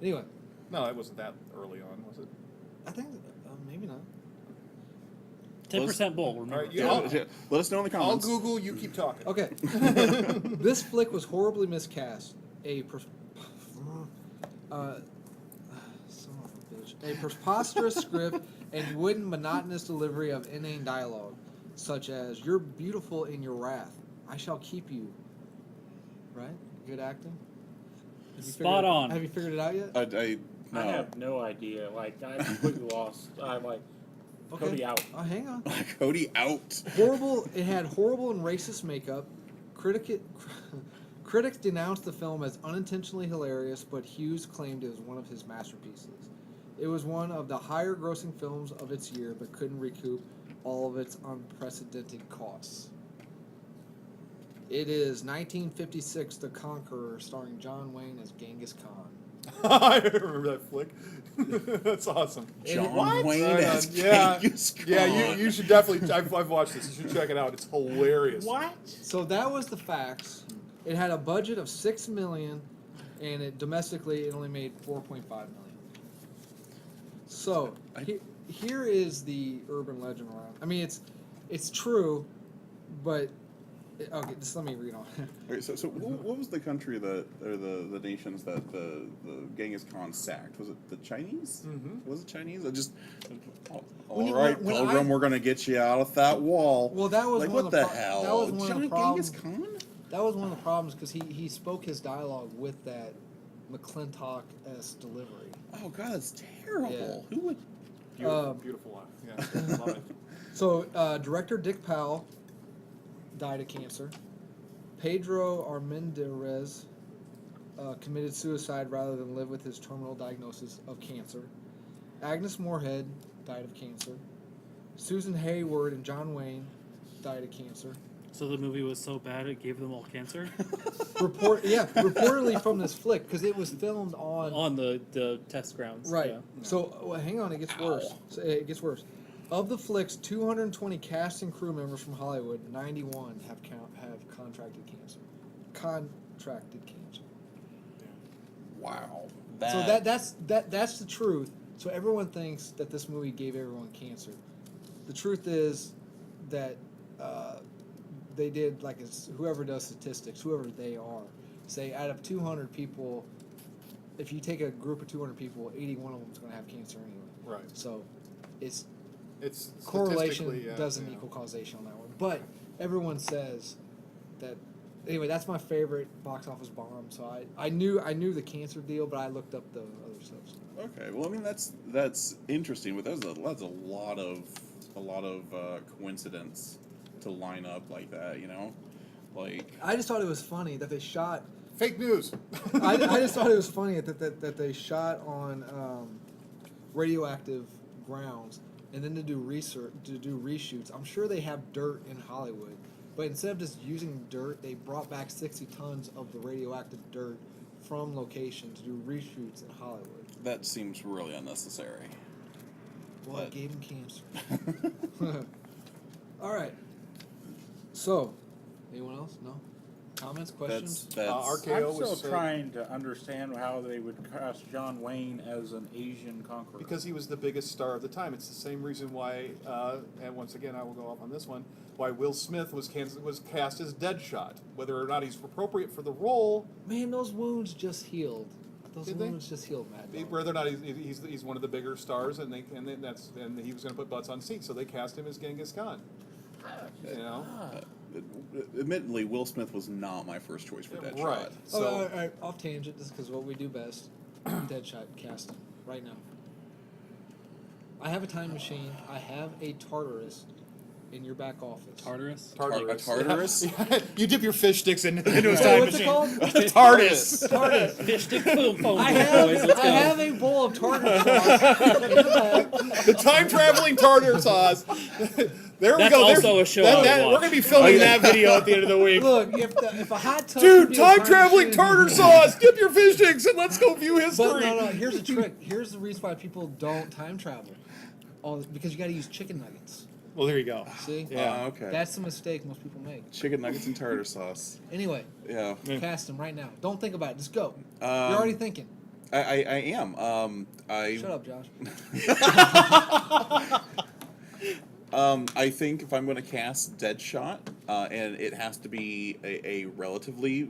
Anyway, No, it wasn't that early on, was it? I think maybe not. 10% bull. Remember. All right, Yeah, let us know in the I'll comments. Google. You keep talking. Okay. This flick was horribly miscast. Son of language, a preposterous script, and wooden, monotonous delivery of inane dialogue, such as "You're beautiful in your wrath. I shall keep you." Right? Good acting. Have you Spot figured- on. Have you figured it out yet? No. I have no idea. Like, I'm completely lost. I'm like, Okay. Cody out. Oh, hang on. Cody out. Horrible. It had horrible and racist makeup. Critics denounced the film as unintentionally hilarious, but Hughes claimed it was one of his masterpieces. It was one of the higher-grossing films of its year, but couldn't recoup all of its unprecedented costs. It is 1956, The Conqueror, starring John Wayne as Genghis Khan. I remember that flick. That's awesome. John Wayne Right as on. Yeah, Genghis Khan. yeah. You should definitely. I've watched this. You should check it out. It's hilarious. What? So that was the facts. It had a budget of $6 million, and it domestically it only made $4.5 million. So here is the urban legend around. I mean, it's true, but okay. Just let me read on. Okay, so what was the country that, or the nations that the Genghis Khan sacked? Was it the Chinese? Mhm. Was it Chinese? I just, When you- all right, when Pilgrim, we're gonna get you out of that wall. Well, that was like one what of the the hell? that was one of the Genghis problems. Khan? That was one of the problems because he spoke his dialogue with that McClintock-esque delivery. Oh god, that's terrible. Yeah. Who would? Beautiful, beautiful line. Yeah, love it. So director Dick Powell died of cancer. Pedro Armendariz committed suicide rather than live with his terminal diagnosis of cancer. Agnes Moorehead died of cancer. Susan Hayward and John Wayne died of cancer. So the movie was so bad it gave them all cancer Reportedly from this flick because it was filmed on the test grounds. right. Yeah. So well, hang on, it gets worse. So, it gets worse. Of the flick's 220 cast and crew members from Hollywood, 91 have contracted cancer. Contracted cancer. Wow. So that's the truth. So everyone thinks that this movie gave everyone cancer. The truth is that they did whoever does statistics, whoever they are, say out of 200 people, if you take a group of 200 people, 81 of them is going to have cancer anyway. Right. So it's correlation correlation doesn't equal causation on that one. But everyone says that. Anyway, that's my favorite box office bomb. So I knew the cancer deal, but I looked up the other stuff. Okay, well, I mean that's interesting, but that's a lot of coincidence to line up like that, you know, like. I just thought it was funny that they shot. Fake news. I just thought it was funny that they shot on radioactive grounds, and then to do reshoots. I'm sure they have dirt in Hollywood, but instead of just using dirt, they brought back 60 tons of the radioactive dirt from location to do reshoots in Hollywood. That seems really unnecessary. Well, it But- gave him cancer. All right. So, anyone else? No? Comments? Questions? That's RKO I'm still was trying to understand how they would cast John Wayne as an Asian conqueror. because he was the biggest star of the time. It's the same reason why, and once again, I will go off on this one, why Will Smith was cast as Deadshot. Whether or not he's appropriate for the role, Man, those wounds just healed. Those Did they? wounds just healed, Mad Dog. whether or not he's one of the bigger stars, and he was going to put butts on seats, so they cast him as Genghis Khan. You know, admittedly, Will Smith was not my first choice for Deadshot. right? So, So all right, off tangent, just because what we do best, Deadshot casting, right now. I have a time machine. I have a Tartarus in your back office. Tartarus. Tartarus. A Tartarus? You dip your fish sticks into his What's time it machine. called? TARDIS. Tartarus. Fish stick boom boom. I boys, let's I go. have a bowl of tartar sauce in the back. The time traveling tartar sauce. There we That's go. also a show I would We're watch. gonna be filming that video at the end of the week. Look, if a hot tub Dude, could be a time traveling machine- tartar sauce. Dip your fish sticks and let's go view history. But no, here's the trick. Here's the reason why people don't time travel. Because you got to use chicken nuggets. Well, there you go. See? Yeah. Okay. That's the mistake most people make. Chicken nuggets and tartar sauce. Anyway, Yeah. cast them right now. Don't think about it. Just go. You're Um, already thinking. I am. Shut up, Josh. I think if I'm going to cast Deadshot, and it has to be a relatively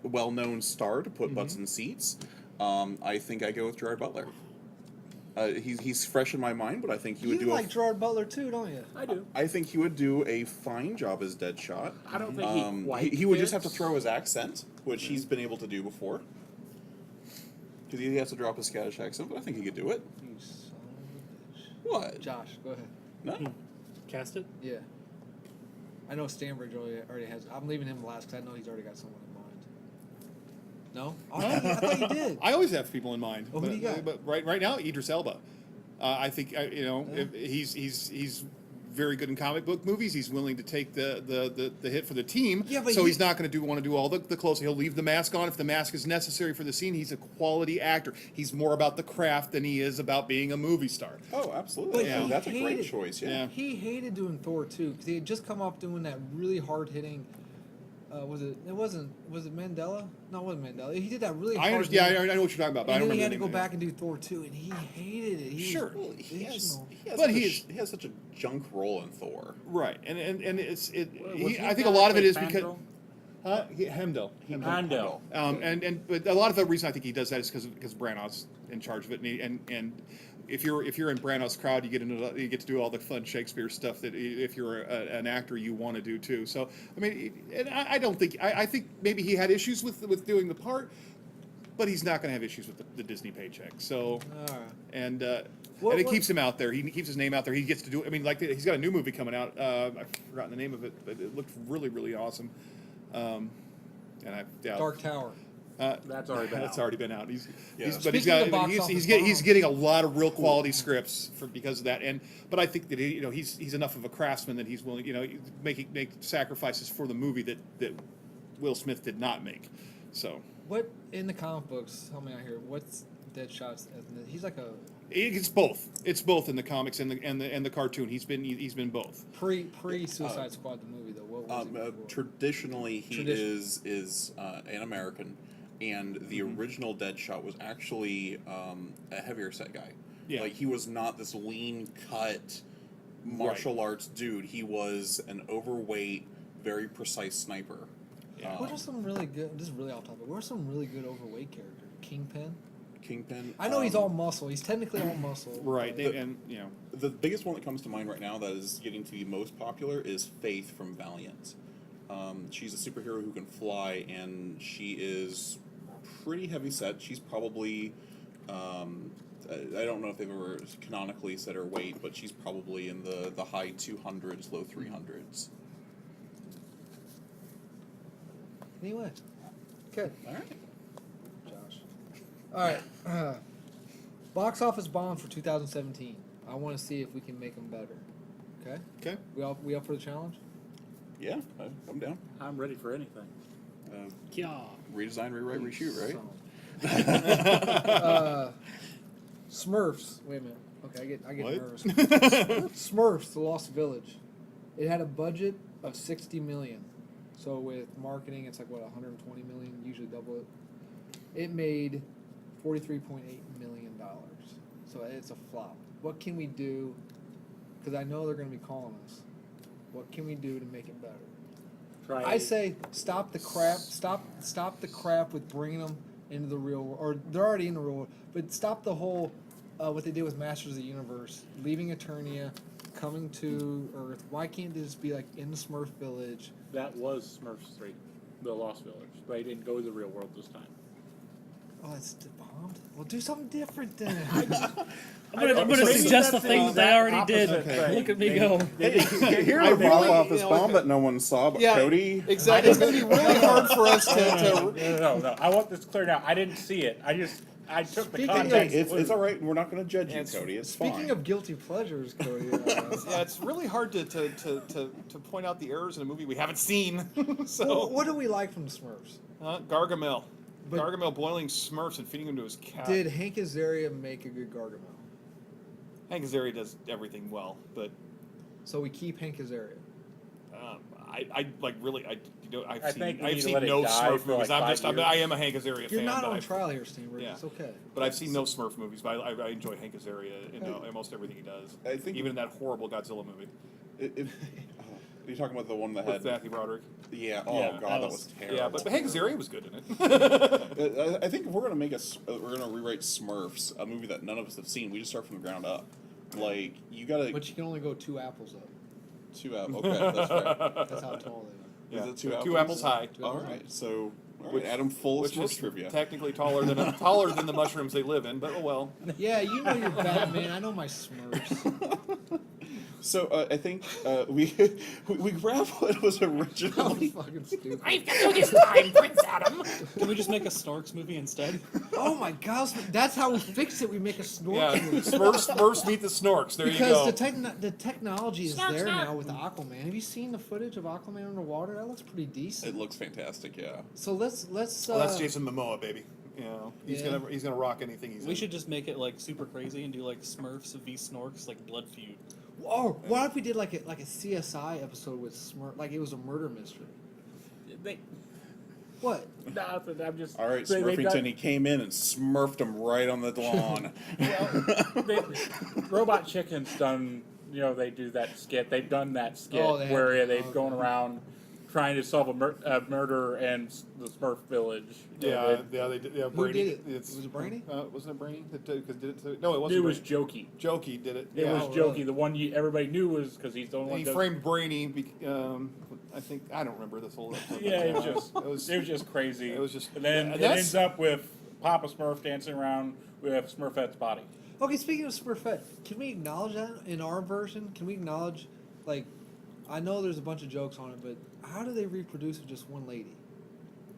well-known star to put butts in seats, I think I go with Gerard Butler. He's fresh in my mind, but I think he would You do like Gerard Butler too, don't you? I do. I think he would do a fine job as Deadshot. I don't think he quite He would just have to fits. throw his accent, which he's been able to do before. Because he has to drop his Scottish accent, but I think he could do it. You son of a bitch. What? Josh, go ahead. No. Cast it. Yeah. I know Stanbridge already has. I'm leaving him last because I know he's already got someone in mind. No? Oh, I thought you did. I always have people in mind. Well, who do you got? But right now, Idris Elba. I think if he's very good in comic book movies. He's willing to take the hit for the team. Yeah, but so he's not going to want to do all the clothes. He'll leave the mask on if the mask is necessary for the scene. He's a quality actor. He's more about the craft than he is about being a movie star. Oh, absolutely. But Yeah, he that's a great hated- choice. Yeah. Yeah. He hated doing Thor 2 because he had just come off doing that really hard hitting. Was it Mandela? No, it wasn't Mandela. He did that really hard. I understand. Yeah, I know what you're talking about, but I And don't then he remember had the to go name of it. back and do Thor 2, and he hated it. He Sure. was Well, he has fictional. But he has such a junk role in Thor. Right, and it's Was he I think the a guy lot of that it is played because Fandral? Hemdell. Handel. But a lot of the reason I think he does that is because Branagh's in charge of it, and if you're in Branagh's crowd, you get to do all the fun Shakespeare stuff that if you're an actor you want to do too. So I mean, and I don't think I think maybe he had issues with doing the part, but he's not going to have issues with the Disney paycheck. So All right. and What- it what- keeps him out there. He keeps his name out there. He gets to do. I mean, like he's got a new movie coming out. I've forgotten the name of it, but it looked really, really awesome. And I doubt Dark Tower. That's already been that's out. already been out. Yeah. But he's Speaking got of box he's office he's bombs. getting a lot of real quality scripts because of that. But I think that he's enough of a craftsman that he's willing make sacrifices for the movie that Will Smith did not make. So What in the comic books? Help me out here. What's Deadshot's? He's like a it's both. It's both in the comics and the cartoon. He's been both. pre Suicide Squad the movie though. What was he before? Traditionally, he Tradition- is an American, and the original Deadshot was actually a heavier set guy. Yeah. Like, he was not this lean cut martial arts dude. He was an overweight, very precise sniper. Yeah. What are some really good? This is really off topic. What are some really good overweight characters? Kingpin. Kingpin. I know he's all muscle. He's technically all muscle. Right, but- and The biggest one that comes to mind right now that is getting to be most popular is Faith from Valiant. She's a superhero who can fly, and she is pretty heavy set. She's probably, I don't know if they've ever canonically said her weight, but she's probably in the high 200s, low 300s. Anyway, okay. All right. Josh. All right. Box office bombs for 2017. I want to see if we can make them better. Okay. okay. We up for the challenge? Yeah, I'm down. I'm ready for anything. Yeah. Redesign, rewrite, reshoot, right? Smurfs. Wait a minute. Okay, I get What? nervous. Smurfs: The Lost Village. It had a budget of $60 million. So with marketing, it's like what, $120 million. Usually double it. It made $43.8 million. So it's a flop. What can we do? Because I know they're going to be calling us. What can we do to make it better? Try I say stop the crap. Stop the crap with bringing them into the real world, or they're already in the real world. But stop the whole what they did with Masters of the Universe, leaving Eternia, coming to Earth. Why can't they just be like in the Smurf village? that was Smurfs 3, the Lost Village. They didn't go to the real world this time. Oh, it's bombed. Well, do something different then. I'm gonna suggest the thing that they already did. Look at me go. Here's a bomb office bomb that no one saw, but Cody. Exactly. It's going to be really hard for us to No. I want this cleared out. I didn't see it. I took the Speaking of- context. It's all right. We're not going to judge you, It's- Cody. It's Speaking fine. of guilty pleasures, Cody. Yeah, it's really hard to point out the errors in a movie we haven't seen. So what do we like from the Smurfs? Gargamel. But- Gargamel boiling Smurfs and feeding them to his cat. Did Hank Azaria make a good Gargamel? Hank Azaria does everything well, but So we keep Hank Azaria. I like really I I've think we I've need to seen let it no die Smurf for movies. like I'm 5 just years. I am a Hank Azaria You're fan. not but on I've- trial here, Steenberg. Yeah. It's okay. But I've seen no Smurf movies. But I enjoy Hank Azaria in almost everything he does. I think- even in that horrible Godzilla movie. Are you talking about the one that with had? Matthew Broderick. Yeah. Oh Yeah, god, that was terrible. Yeah, but Hank Azaria was good in it. I think if we're gonna we're gonna rewrite Smurfs, a movie that none of us have seen. We just start from the ground up. Like you gotta But you can only go 2 apples up. 2 apples. Okay, that's fair. That's how tall they are. Is it 2 Two apples high. All right, so Adam full of Which Smurfs is trivia. technically taller than the mushrooms they live in, but oh well. Yeah, you know you're Batman. I know my Smurfs. So I think we grabbed what was That was originally. fucking stupid. I can do this time, Prince Adam. Can we just make a Snorks movie instead? Oh my gosh, that's how we fix it. We make a Yeah, snorkel movie. Smurfs meet the Snorks. There you go. Because the technology is Snark, there snark. now with Aquaman. Have you seen the footage of Aquaman underwater? That looks pretty decent. It looks fantastic. Yeah. So let's. Well, that's Jason Momoa, baby. You know, he's Yeah. gonna rock anything he's We in. should just make it like super crazy and do like Smurfs v Snorks, like Blood Feud. Oh, what if we did like a CSI episode with Smurf? Like it was a murder mystery. They, What? nothing. I'm just. All right, they've Smurfington. done- He came in and smurfed him right on the lawn. Robot Chicken's done. You know, they do that skit. They've done that skit Oh, they have? where they've Okay. gone around trying to solve a murder in the Smurf village. Yeah, they did. Yeah, Who Brainy. did it? Was it Brainy? Wasn't it Brainy? Because did it? No, it It wasn't. was Brainy. Jokey. Jokey did it. It Yeah. was Oh, Jokey. really? The one everybody knew was because he's the only And one. he that- framed Brainy. I think I don't remember this whole episode. Yeah, it was was just crazy. It was just- and then and it that's- ends up with Papa Smurf dancing around with Smurfette's body. Okay, speaking of Smurfette, can we acknowledge that in our version? Can we acknowledge, like, I know there's a bunch of jokes on it, but how do they reproduce with just one lady?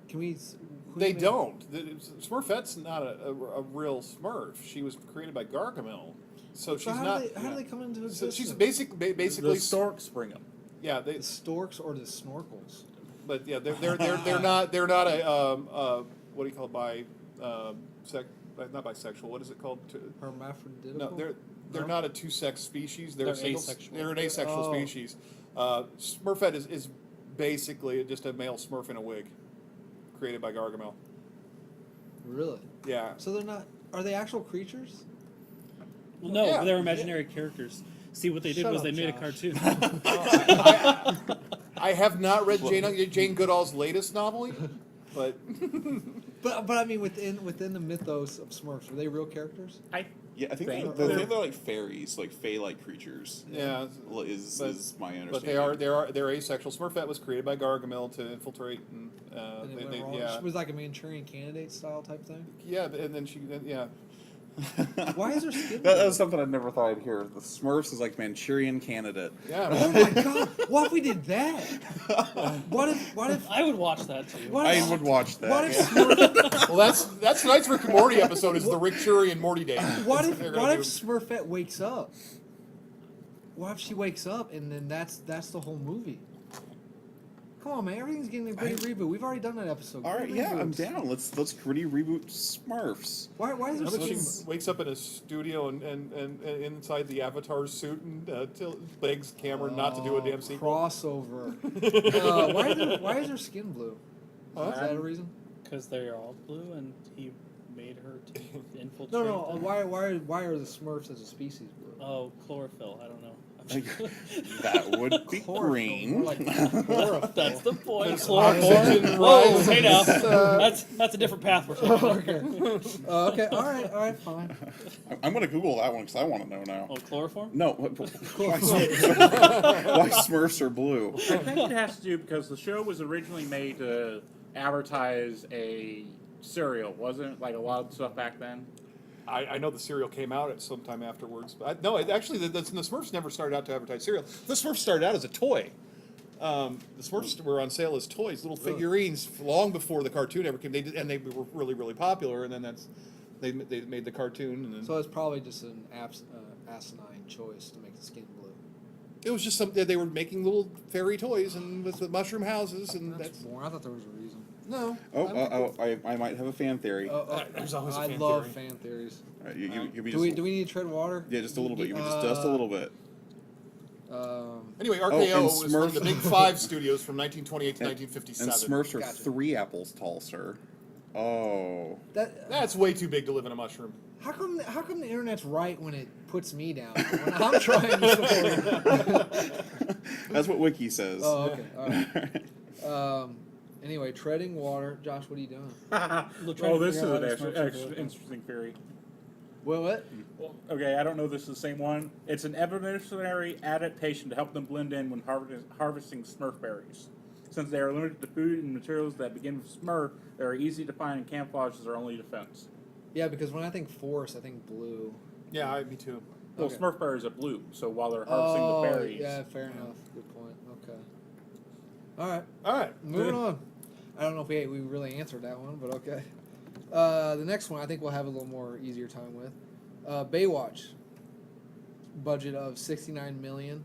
Can we? They don't. Smurfette's not a real Smurf. She was created by Gargamel, so she's So how not. do they, how do they come into So existence? she's basically The storks bring them. yeah. the storks or the snorkels? But yeah, they're not a what do you call it not bisexual. What is it called? Hermaphroditical? No, they're not a two-sex species. They're They're single, asexual. They're an asexual Oh. species. Smurfette is basically just a male Smurf in a wig, created by Gargamel. Really? Yeah. So they're not. Are they actual creatures? Well, no, Yeah. they're imaginary characters. See, what they did Shut was up, they made a Josh. cartoon. I have not read Jane Goodall's latest novel, but But I mean within the mythos of Smurfs, are they real characters? Yeah, I think Think they're like fairies, like fae-like creatures. yeah. Is my understanding. But they're asexual. Smurfette was created by Gargamel to infiltrate, and And it went wrong. It was like a Manchurian Candidate style type thing. and then yeah. Why is there skin? That was something I'd never thought I'd hear. The Smurfs is like Manchurian Candidate. Yeah. Oh my god! What if we did that? What if? I would watch that too. What I if, would watch that. What if? yeah. Smurf, Well, that's tonight's Rick and Morty episode is the Rick Chury and Morty day. what if? They're What gonna if do- Smurfette wakes up? What if she wakes up and then that's the whole movie? Come on, man! Everything's getting a gritty reboot. We've already done that episode. All right, Gritty yeah, I'm reboots. down. Let's gritty reboot Smurfs. Why is there How about she skin? wakes up in a studio and inside the Avatar suit and begs Cameron not to do a damn sequel? Crossover. Why is her skin blue? Huh? Is that a reason? Because they're all blue, and he made her to infiltrate. No. them. Why are the Smurfs as a species blue? Oh, chlorophyll. I don't know. That would be Chlorophyll, green. more like chlorophyll. That's the point. There's Chloroform. oxygen Whoa, rises, hey now. That's a different path we're taking. Okay. All right. Fine. I'm gonna Google that one because I want to know now. Oh, chloroform? No, why Smurfs are blue? I think it has to do because the show was originally made to advertise a cereal, wasn't it? Like a lot of stuff back then. I know the cereal came out at some time afterwards. But actually, the Smurfs never started out to advertise cereal. The Smurfs started out as a toy. The Smurfs were on sale as toys, little figurines, long before the cartoon ever came. They were really, really popular, and then they made the cartoon. And then So it's probably just an asinine choice to make the skin blue. it was just something they were making little fairy toys and with the mushroom houses, and That's that's boring. I thought there was a reason. no. I might have a fan theory. There's always a I fan love theory. fan theories. All right, you Do we need to tread water? Yeah, just a little bit. You just a little bit. Anyway, and RKO was one of Smurf- the big five studios from 1928 to And 1957. Smurfs are Gotcha. 3 apples tall, sir. Oh. That's way too big to live in a mushroom. How come the internet's right when it puts me down? When I'm trying to support That's what Wiki says. Oh, okay. All right. Anyway, treading water. Josh, what are you doing? Oh, this is an Smurfs extra interesting theory. What? Well, okay, I don't know if this is the same one. It's an evolutionary adaptation to help them blend in when harvesting Smurf berries. Since they are limited to food and materials that begin with Smurf, they are easy to find, and camouflage is their only defense. Yeah, because when I think forest, I think blue. Yeah, me too. Well, Okay. Smurf berries are blue, so while they're harvesting the berries, Yeah, fair enough. Good point. Okay. All right. All right. Moving on. I don't know if we really answered that one, but okay. The next one I think we'll have a little more easier time with. Baywatch. Budget of $69 million.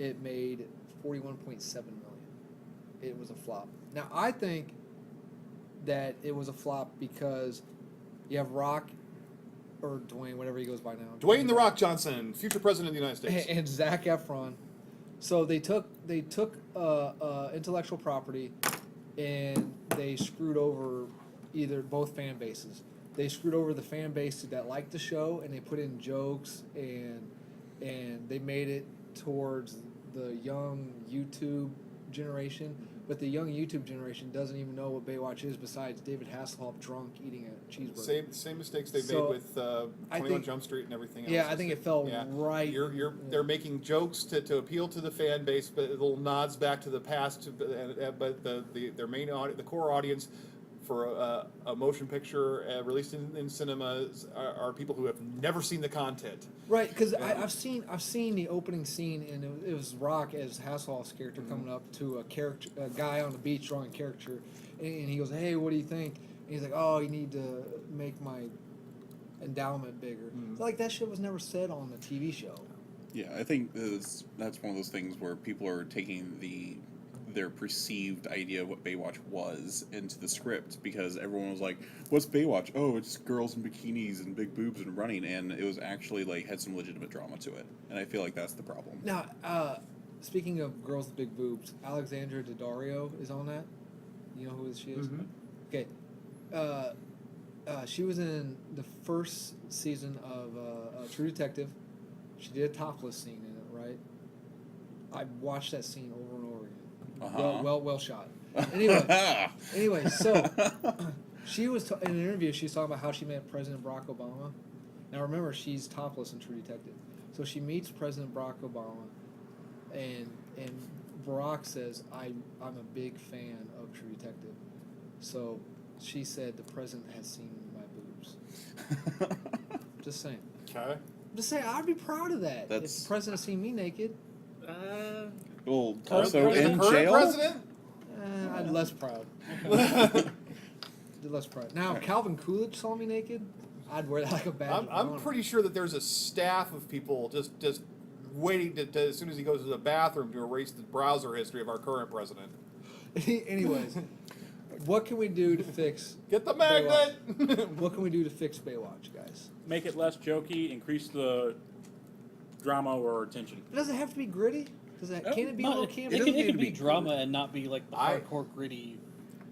It made $41.7 million. It was a flop. Now I think that it was a flop because you have Rock or Dwayne, whatever he goes by now. Dwayne The Rock Johnson, future president of the United States. And Zac Efron. So they took intellectual property and they screwed over both fan bases. They screwed over the fan base that liked the show, and they put in jokes and they made it towards the young YouTube generation. But the young YouTube generation doesn't even know what Baywatch is besides David Hasselhoff drunk eating a cheeseburger. Same mistakes they So, made with I 21 think- Jump Street and everything else. Yeah, I think it fell Yeah. right. They're making jokes to appeal to the fan base, but little nods back to the past. But their main the core audience for a motion picture released in cinemas are people who have never seen the content. Right, because I've seen the opening scene, and it was Rock as Hasselhoff's character coming up to a guy on the beach drawing a caricature, and he goes, "Hey, what do you think?" And he's like, "Oh, you need to make my endowment bigger." So, like that shit was never said on the TV show. Yeah, I think that's one of those things where people are taking their perceived idea of what Baywatch was into the script, because everyone was like, "What's Baywatch? Oh, it's girls in bikinis and big boobs and running," and it was actually like had some legitimate drama to it, and I feel like that's the problem. Now, speaking of girls with big boobs, Alexandra Daddario is on that. You know who she is? Mhm. Okay. She was in the first season of True Detective. She did a topless scene in it, right? I watched that scene over and over again. Well shot. Anyway, so she was in an interview. She was talking about how she met President Barack Obama. Now remember, she's topless in True Detective. So she meets President Barack Obama, and Barack says, "I'm a big fan of True Detective." So she said, "The president has seen my boobs." Just saying. Okay. Just saying, I'd be proud of that. If That's- the president seen me naked, Well, Current also in president? Current jail. president? I'd less proud. Less proud. Now, if Calvin Coolidge saw me naked, I'd wear that like a badge of I'm honor. pretty sure that there's a staff of people just waiting to as soon as he goes to the bathroom to erase the browser history of our current president. Anyways, what can we do to fix Get the Baywatch? magnet. What can we do to fix Baywatch, guys? make it less jokey, increase the drama or tension. Does it have to be gritty? Can it be a little campy? It doesn't can need to be be drama and not be like the I- hardcore gritty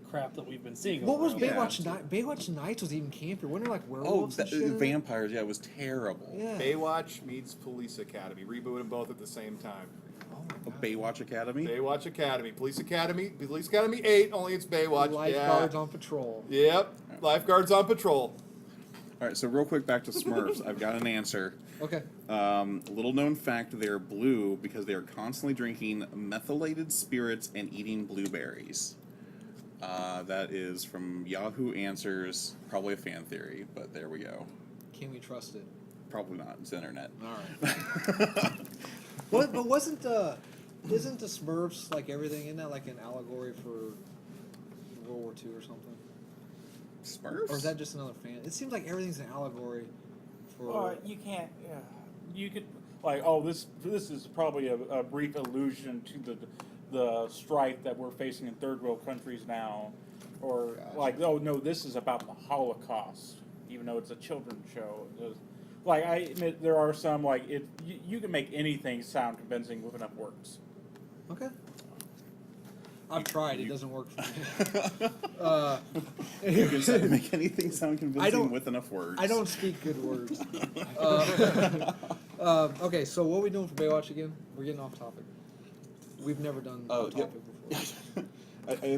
crap that we've been seeing. What over was and over. Baywatch Nights? Baywatch Nights was even campier. Wasn't there like Oh, werewolves and shit in it? vampires! Yeah, it was terrible. Yeah. Baywatch meets Police Academy. Reboot them both at the same time. Oh my A God. Baywatch Academy. Baywatch Academy. Police Academy 8, only it's Baywatch. Lifeguards on patrol. Yep. Lifeguards on patrol. All right, so real quick back to Smurfs. I've got an answer. Okay. Little known fact: they're blue because they are constantly drinking methylated spirits and eating blueberries. That is from Yahoo Answers. Probably a fan theory, but there we go. Can we trust it? Probably not. It's the internet. All right. But isn't the Smurfs like everything? Isn't that like an allegory for World War II or something? Smurfs? Or is that just another fan? It seems like everything's an allegory for. You can't. You could like, oh, this is probably a brief allusion to the strife that we're facing in third world countries now, or Gotcha. like, oh no, this is about the Holocaust, even though it's a children's show. Like, I admit there are some like you can make anything sound convincing with enough words. Okay. I've tried. It doesn't work for me. You can make anything sound convincing with enough words. I don't speak good words. Okay, so what are we doing for Baywatch again? We're getting off topic. We've never done Oh, that yeah. topic before.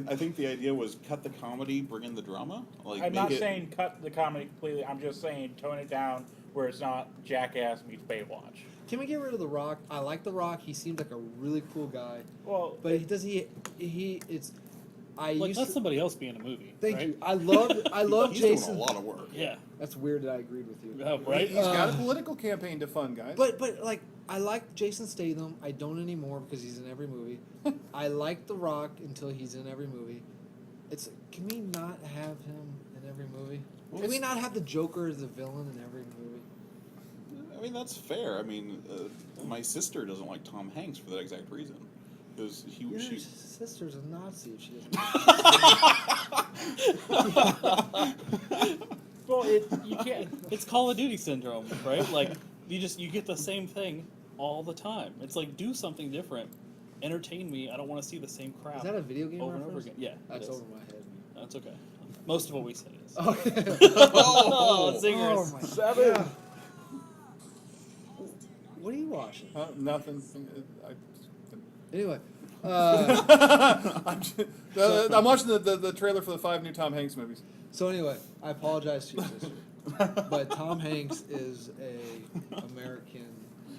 I think the idea was cut the comedy, bring in the drama. Like I'm make not it, saying cut the comedy completely. I'm just saying tone it down where it's not Jackass meets Baywatch. Can we get rid of The Rock? I like The Rock. He seems like a really cool guy. Well, But it's. I Like, used let to, somebody else be in a movie. Thank right? you. I love he's Jason. doing a lot of work. Yeah. That's weird that I agreed with you. Right? He's got a political campaign to fund, guys. But like I like Jason Statham. I don't anymore because he's in every movie. I like The Rock until he's in every movie. Can we not have him in every movie? Well, Can we it's- not have the Joker as the villain in every movie? I mean, that's fair. I mean, my sister doesn't like Tom Hanks for that exact reason. Because Your she sister's a Nazi if she doesn't. well, you can't. It's Call of Duty syndrome, right? Like, you get the same thing all the time. It's like, do something different. Entertain me. I don't want to see the same crap Is that a video game over and over reference? again. Yeah, That's it is. over my head. That's okay. Most of what we say is. Okay. Oh, zingers. my Seven. God. What are you watching? Nothing. Anyway, I'm watching the trailer for the 5 new Tom Hanks movies. so anyway, I apologize to your sister, but Tom Hanks is a American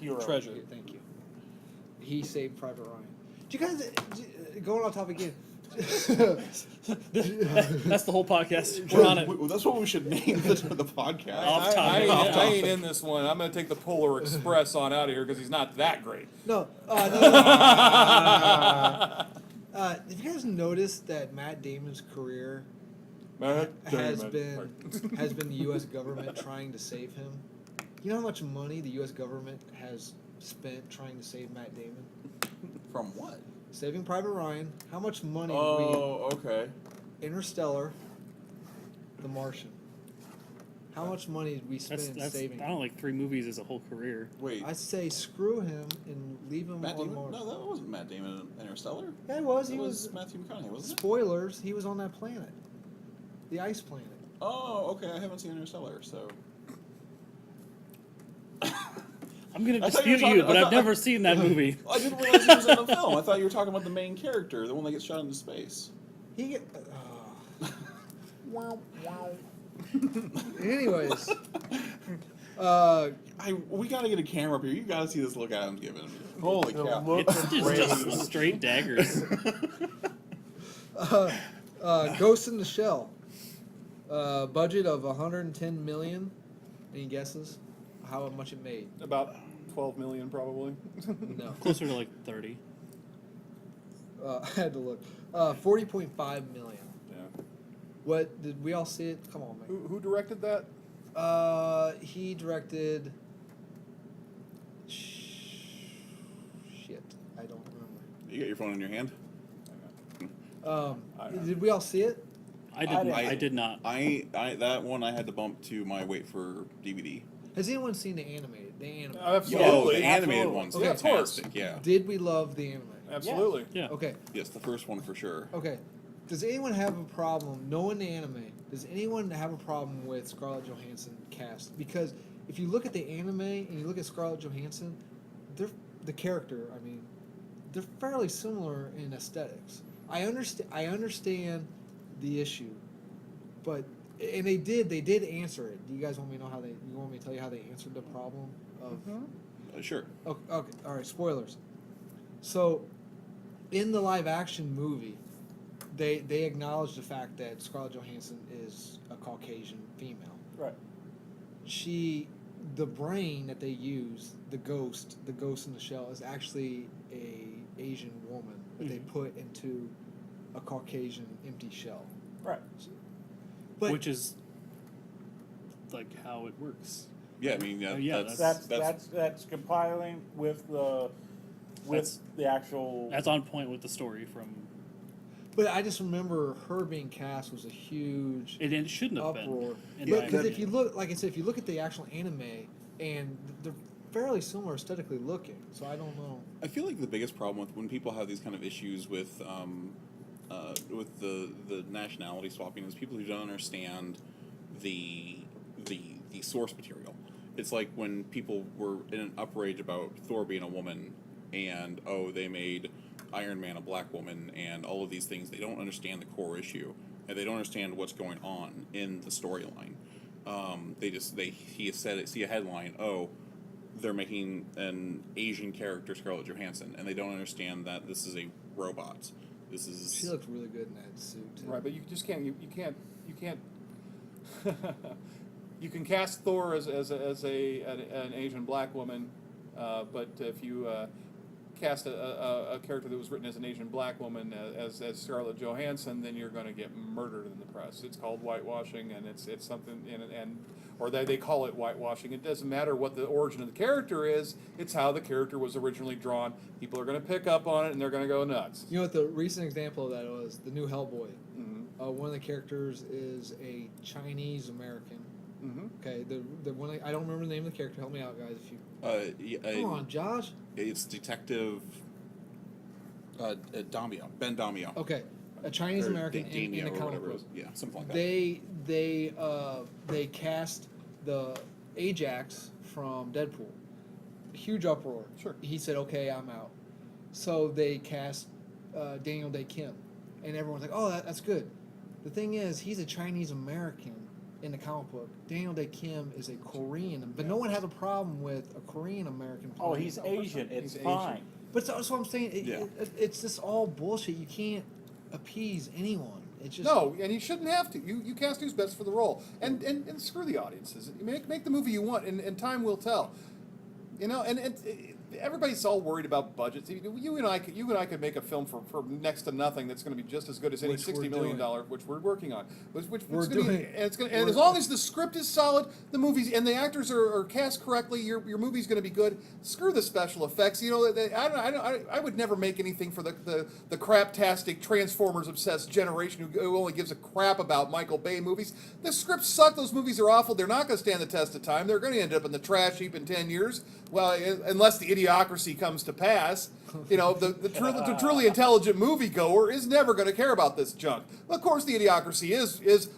Hero. Treasure. Thank you. He saved Private Ryan. Do you guys going on top again? That's the whole podcast. We're on it. That's what we should name the podcast. Off topic. I Off topic. ain't in this one. I'm going to take the Polar Express on out of here because he's not that great. No. Have you guys noticed that Matt Damon's career has been the U.S. government trying to save him? You know how much money the U.S. government has spent trying to save Matt Damon? From what? Saving Private Ryan. How much money Oh, okay. Interstellar, The Martian. How much money did we spend That's saving? I don't like 3 movies as a whole career. Wait. I say screw him and leave him Matt on Damon? Mars. No, that wasn't Matt Damon in Interstellar. Yeah, he was. That He was was. Matthew McConaughey, wasn't it? Spoilers. He was on that planet, the ice planet. Oh, okay. I haven't seen Interstellar, so. I'm going to I thought you were dispute you, talking- but I I've thought- never seen that movie. I didn't realize he was in the film. I thought you were talking about the main character, the one that gets shot into space. He get. Anyways, We gotta get a camera up here. You gotta see this look Adam's giving me. Holy cow! It's just straight daggers. Ghost in the Shell. Budget of 110 million. Any guesses? How much it made? About 12 million, probably. No. Closer to like 30. I had to look. 40.5 million. Yeah. What did we all see it? Come on, man. Who directed that? He directed. Shit, I don't remember. You got your phone in your hand? Did we all see it? I did not. That one I had to bump to my wait for DVD. Has anyone seen the animated? The animated. Absolutely. Oh, the animated Absolutely. one's Okay. Of course. fantastic. Yeah. Did we love the anime? Absolutely. Yeah. Okay. Yes, the first one for sure. Okay. Does anyone have a problem knowing the anime? Does anyone have a problem with Scarlett Johansson cast? Because if you look at the anime and you look at Scarlett Johansson, they're the character. I mean, they're fairly similar in aesthetics. I understand the issue, but and they did answer it. Do you guys want me to know how they? You want me to tell you how they answered the problem of? Sure. Okay, all right, spoilers. So, in the live action movie, they acknowledge the fact that Scarlett Johansson is a Caucasian female. Right. The brain that they use, the ghost in the shell, is actually a Asian woman that they put into a Caucasian empty shell. Right. But Which is like how it works. Yeah, I mean, yeah, That's compiling with the actual. That's on point with the story from. but I just remember her being cast was a huge It shouldn't have uproar. been. in my Because if opinion. you look, like I said, if you look at the actual anime, and they're fairly similar aesthetically looking, so I don't know. I feel like the biggest problem with when people have these kind of issues with the nationality swapping is people who don't understand the source material. It's like when people were in an outrage about Thor being a woman, and they made Iron Man a black woman and all of these things. They don't understand the core issue, and they don't understand what's going on in the storyline. He see a headline, oh, they're making an Asian character Scarlett Johansson, and they don't understand that this is a robot. She looks really good in that suit too. Right, but you just can't. You can't. You can cast Thor as an Asian black woman, but if you cast a character that was written as an Asian black woman as Scarlett Johansson, then you're going to get murdered in the press. It's called whitewashing, and it's something, or they call it whitewashing. It doesn't matter what the origin of the character is; it's how the character was originally drawn. People are going to pick up on it, and they're going to go nuts. You know what the recent example of that was? The new Hellboy. Mm-hmm. One of the characters is a Chinese American. Mm-hmm. Okay, the one I don't remember the name of the character. Help me out, guys. If you come on, Josh. It's Detective Damio, Ben Damio. Okay, a Chinese American in the or comic whatever it book. is. Yeah, something like that. They cast the Ajax from Deadpool. Huge uproar. Sure. He said, "Okay, I'm out." So they cast Daniel Day Kim, and everyone's like, "Oh, that's good." The thing is, he's a Chinese American in the comic book. Daniel Day Kim is a Korean, but no one has a problem with a Korean American. Oh, he's Asian. It's He's fine. Asian. But that's what I'm saying. Yeah. It's just all bullshit. You can't appease anyone. It's just No, and you shouldn't have to. You cast who's best for the role, and screw the audiences. Make the movie you want, and time will tell. You know, and everybody's all worried about budgets. You and I could make a film for next to nothing that's going to be just as good as any Which we're $60 million, doing. which we're working on. Which We're it's gonna be, doing. and it's going and as long as the script is solid, the movies and the actors are cast correctly, your movie's going to be good. Screw the special effects. You know, I would never make anything for the craptastic Transformers obsessed generation who only gives a crap about Michael Bay movies. The scripts suck. Those movies are awful. They're not going to stand the test of time. They're going to end up in the trash heap in 10 years. Well, unless the idiocracy comes to pass, you know, the truly intelligent moviegoer is never going to care about this junk. Of course, the idiocracy is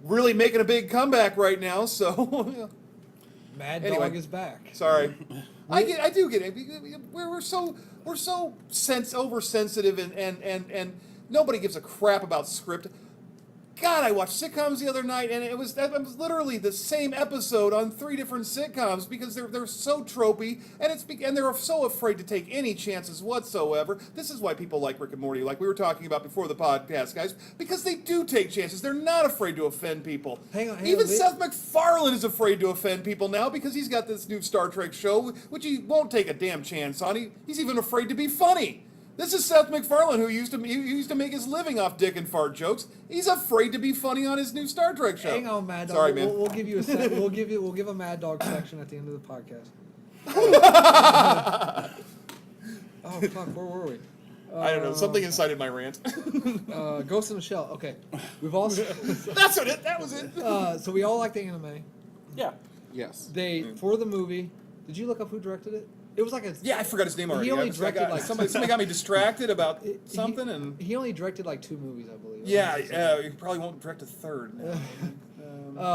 really making a big comeback right now. So, Mad Anyway. Dog is back. sorry, I do get it. We're so oversensitive and nobody gives a crap about script. God, I watched sitcoms the other night, and it was literally the same episode on 3 different sitcoms because they're so tropey, and they're so afraid to take any chances whatsoever. This is why people like Rick and Morty, like we were talking about before the podcast, guys, because they do take chances. They're not afraid to offend people. Hang on, Even wait. Seth MacFarlane is afraid to offend people now because he's got this new Star Trek show, which he won't take a damn chance on. He's even afraid to be funny. This is Seth MacFarlane, who used to make his living off dick and fart jokes. He's afraid to be funny on his new Star Trek show. Hang on, Mad Dog. Sorry, man. We'll give you a we'll give a Mad Dog section at the end of the podcast. Oh fuck, where were we? I don't know. Something incited my rant. Ghost in the Shell. Okay, we've all. That's what it. That was it. So we all like the anime. Yeah. Yes. They for the movie. Did you look up who directed it? It was like a. Yeah, I forgot his name already. He only I just- directed like somebody got me distracted about He- something, and He only directed like 2 movies, I believe. yeah, he probably won't direct a third.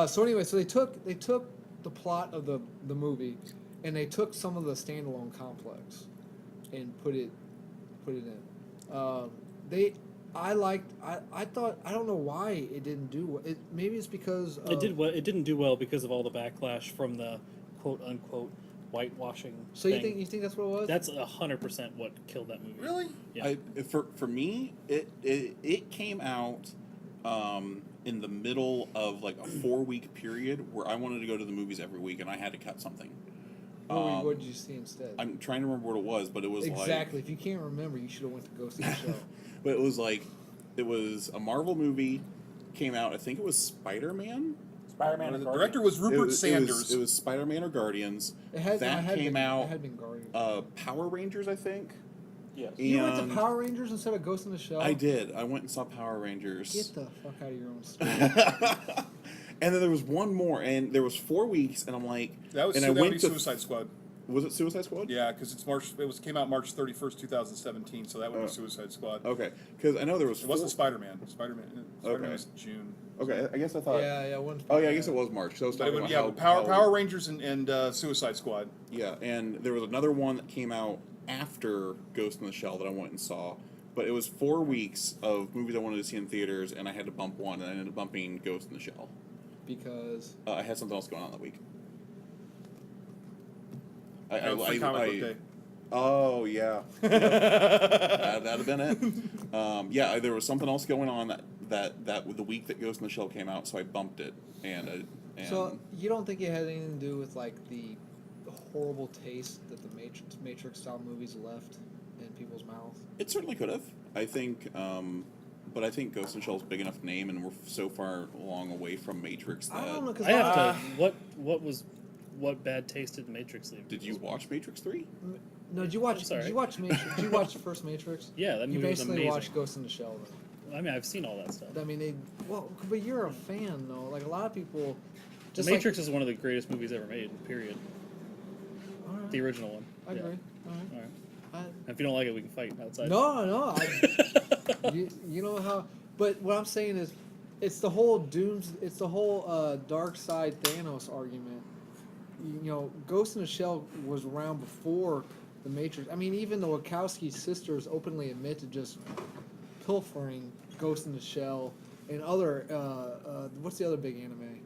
So anyway, so they took the plot of the movie, and they took some of the standalone complex, and put it in. I thought, I don't know why it didn't do well. Maybe it's because It didn't do well because of all the backlash from the quote unquote whitewashing. So thing. you think that's what it was? That's 100% what killed that movie. Really? Yeah. For me, it came out in the middle of like a 4-week period where I wanted to go to the movies every week, and I had to cut something. What did you see instead? I'm trying to remember what it was, but it was Exactly. If you can't remember, you should have went to go see the show. but it was a Marvel movie. Came out. I think it was Spider-Man. Spider-Man. The and director Guardians. was Rupert Sanders. It was Spider-Man or Guardians. It had came been, out. It had been Guardians. Power Rangers, I think. Yes. You went And to Power Rangers instead of Ghost in the Shell? I did. I went and saw Power Rangers. Get the fuck out of your own story. And then there was one more, and there was 4 weeks, and I'm like, That was and I that would went be to Suicide Squad. Was it Suicide Squad? Yeah, because came out March 31st, 2017, so that would be Suicide Squad. Okay, because I know there was. It wasn't Spider-Man. Spider-Man Okay. was June. Okay, I guess I thought. yeah, one. Oh yeah, I guess it was March. So I was But it talking would, about yeah, how Power Rangers and Suicide Squad. Yeah, and there was another one that came out after Ghost in the Shell that I went and saw. But it was 4 weeks of movies I wanted to see in theaters, and I had to bump one, and I ended up bumping Ghost in the Shell. Because I had something else going on that week. Free comic book day. Oh, yeah. That'd have been it. Yeah, there was something else going on that the week that Ghost in the Shell came out, so I bumped it. And so you don't think it had anything to do with like the horrible taste that the Matrix style movies left in people's mouths? it certainly could have. I think, but I think Ghost in the Shell is a big enough name, and we're so far long away from Matrix that. I don't know, because I have to. What bad taste did Matrix leave? Did you watch Matrix 3? No, did you watch? I'm sorry. Did you watch Matrix? Did you watch the first Matrix? Yeah, that You movie was basically amazing. watched Ghost in the Shell. Then. I mean, I've seen all that stuff. I mean, but you're a fan though. Like a lot of people. The Just Matrix is one of the greatest movies ever made. Period. All right, The original one. I agree. Yeah. All right. All right. I, And if you don't like it, we can fight outside. no. You know how? But what I'm saying is, it's the whole dark side Thanos argument. You know, Ghost in the Shell was around before the Matrix. I mean, even the Wachowski sisters openly admit to just pilfering Ghost in the Shell and other. What's the other big anime?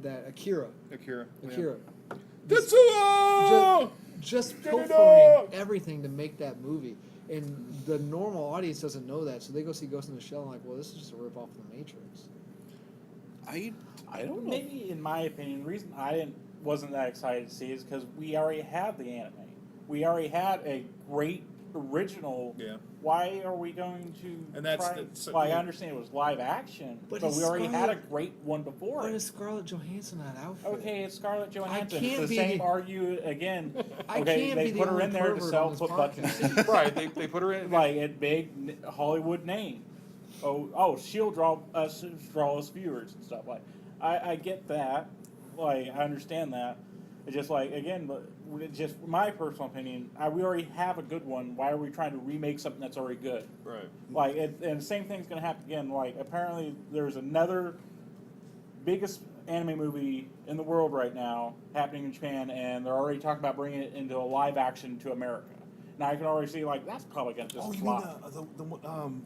That Akira. Akira. Tetsuo! Just pilfering everything to make that movie. And the normal audience doesn't know that, so they go see Ghost in the Shell and like, well, this is just a rip off of the Matrix. I don't know. Maybe, in my opinion, the reason I wasn't that excited to see is because we already had the anime. We already had a great original. Yeah. Why are we going to? And that's try? the- Well, I understand it was live action, But but it's we already had a Scarlett- great one before. But it. is Scarlett Johansson that outfit? Okay, it's Scarlett Johansson. can't It's the be same the- argue again. I Okay, can't they be the put her only in there to pervert sell on this foot podcast. Right, they put her in. like a big Hollywood name. She'll draw us viewers and stuff. Like, I get that. Like, I understand that. It's just like, again, but it's just my personal opinion. We already have a good one. Why are we trying to remake something that's already good? Right. Like, and the same thing's gonna happen again. Like, apparently there's another biggest anime movie in the world right now happening in Japan, and they're already talking about bringing it into a live action to America. Now I can already see like that's probably gonna just Oh, you flop. mean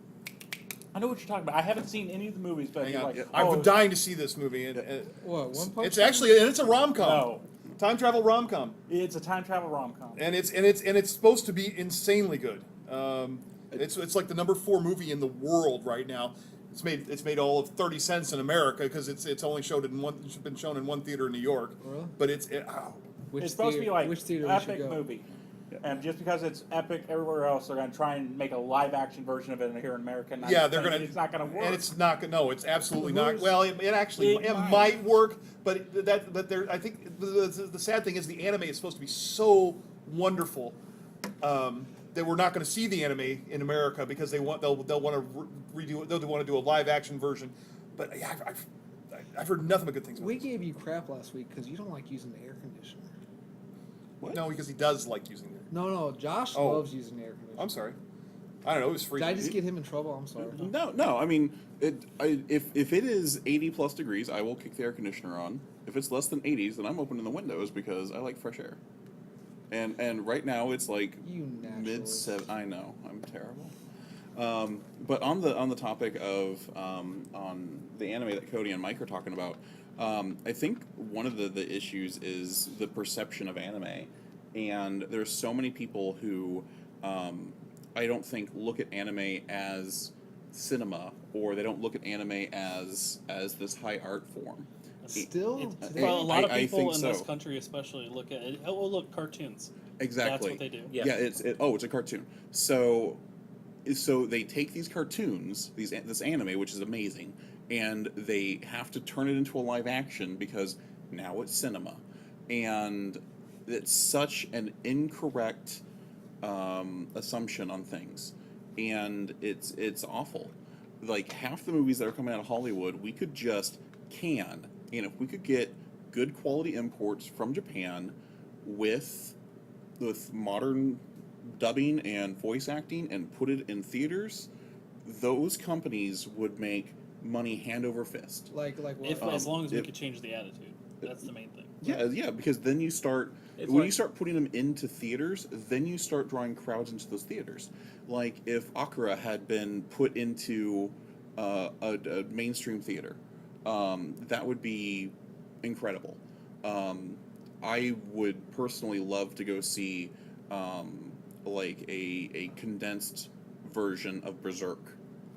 I know what you're talking about. I haven't seen any of the movies, but hang you're on. like, Yeah, oh, I've been dying to see this movie. And, What, One Punch it's Man? actually it's a rom-com. No, Time travel rom-com. it's a time travel rom com. And it's supposed to be insanely good. It's like the number 4 movie in the world right now. It's made all of 30 cents in America because it's only been shown in one theater in New York. Really? But Which It's supposed to be like which theater we should epic go? movie. And just because it's epic everywhere else, they're going to try and make a live action version of it here in America. And yeah, I they're think gonna. It's not going to work. And it's not gonna. No, it's absolutely not. Who's- Well, it actually It might. might work, but I think the sad thing is the anime is supposed to be so wonderful that we're not going to see the anime in America because they'll want to redo it. They'll want to do a live action version. But yeah, I've heard nothing but good things. About We this. gave you crap last week because you don't like using the air conditioner. What? No, because he does like using it. No, Josh Oh. loves using the air conditioner. I'm sorry. I don't know. It was Did freezing. I just get him in trouble? I'm sorry. No. I mean, if it is 80 plus degrees, I will kick the air conditioner on. If it's less than 80s, then I'm opening the windows because I like fresh air. And right now it's like You mid naturalist. 7. I know I'm terrible. But on the topic of on the anime that Cody and Mike are talking about, I think one of the issues is the perception of anime, and there's so many people who I don't think look at anime as cinema, or they don't look at anime as this high art form. Still, today? Well, a lot of I people think in this so. country, especially, look at it. Oh, look, cartoons. Exactly. That's what they do. Yeah. Yeah, it's a cartoon. So they take these cartoons, this anime, which is amazing, and they have to turn it into a live action because now it's cinema, and it's such an incorrect assumption on things, and it's awful. Like half the movies that are coming out of Hollywood, we could just can, and if we could get good quality imports from Japan with modern dubbing and voice acting and put it in theaters, those companies would make money hand over fist. like what? If, as long as we if- could change the attitude. That's the main thing. Yeah, because then you start It's when like- you start putting them into theaters, then you start drawing crowds into those theaters. Like if Akira had been put into a mainstream theater, that would be incredible. I would personally love to go see like a condensed version of Berserk,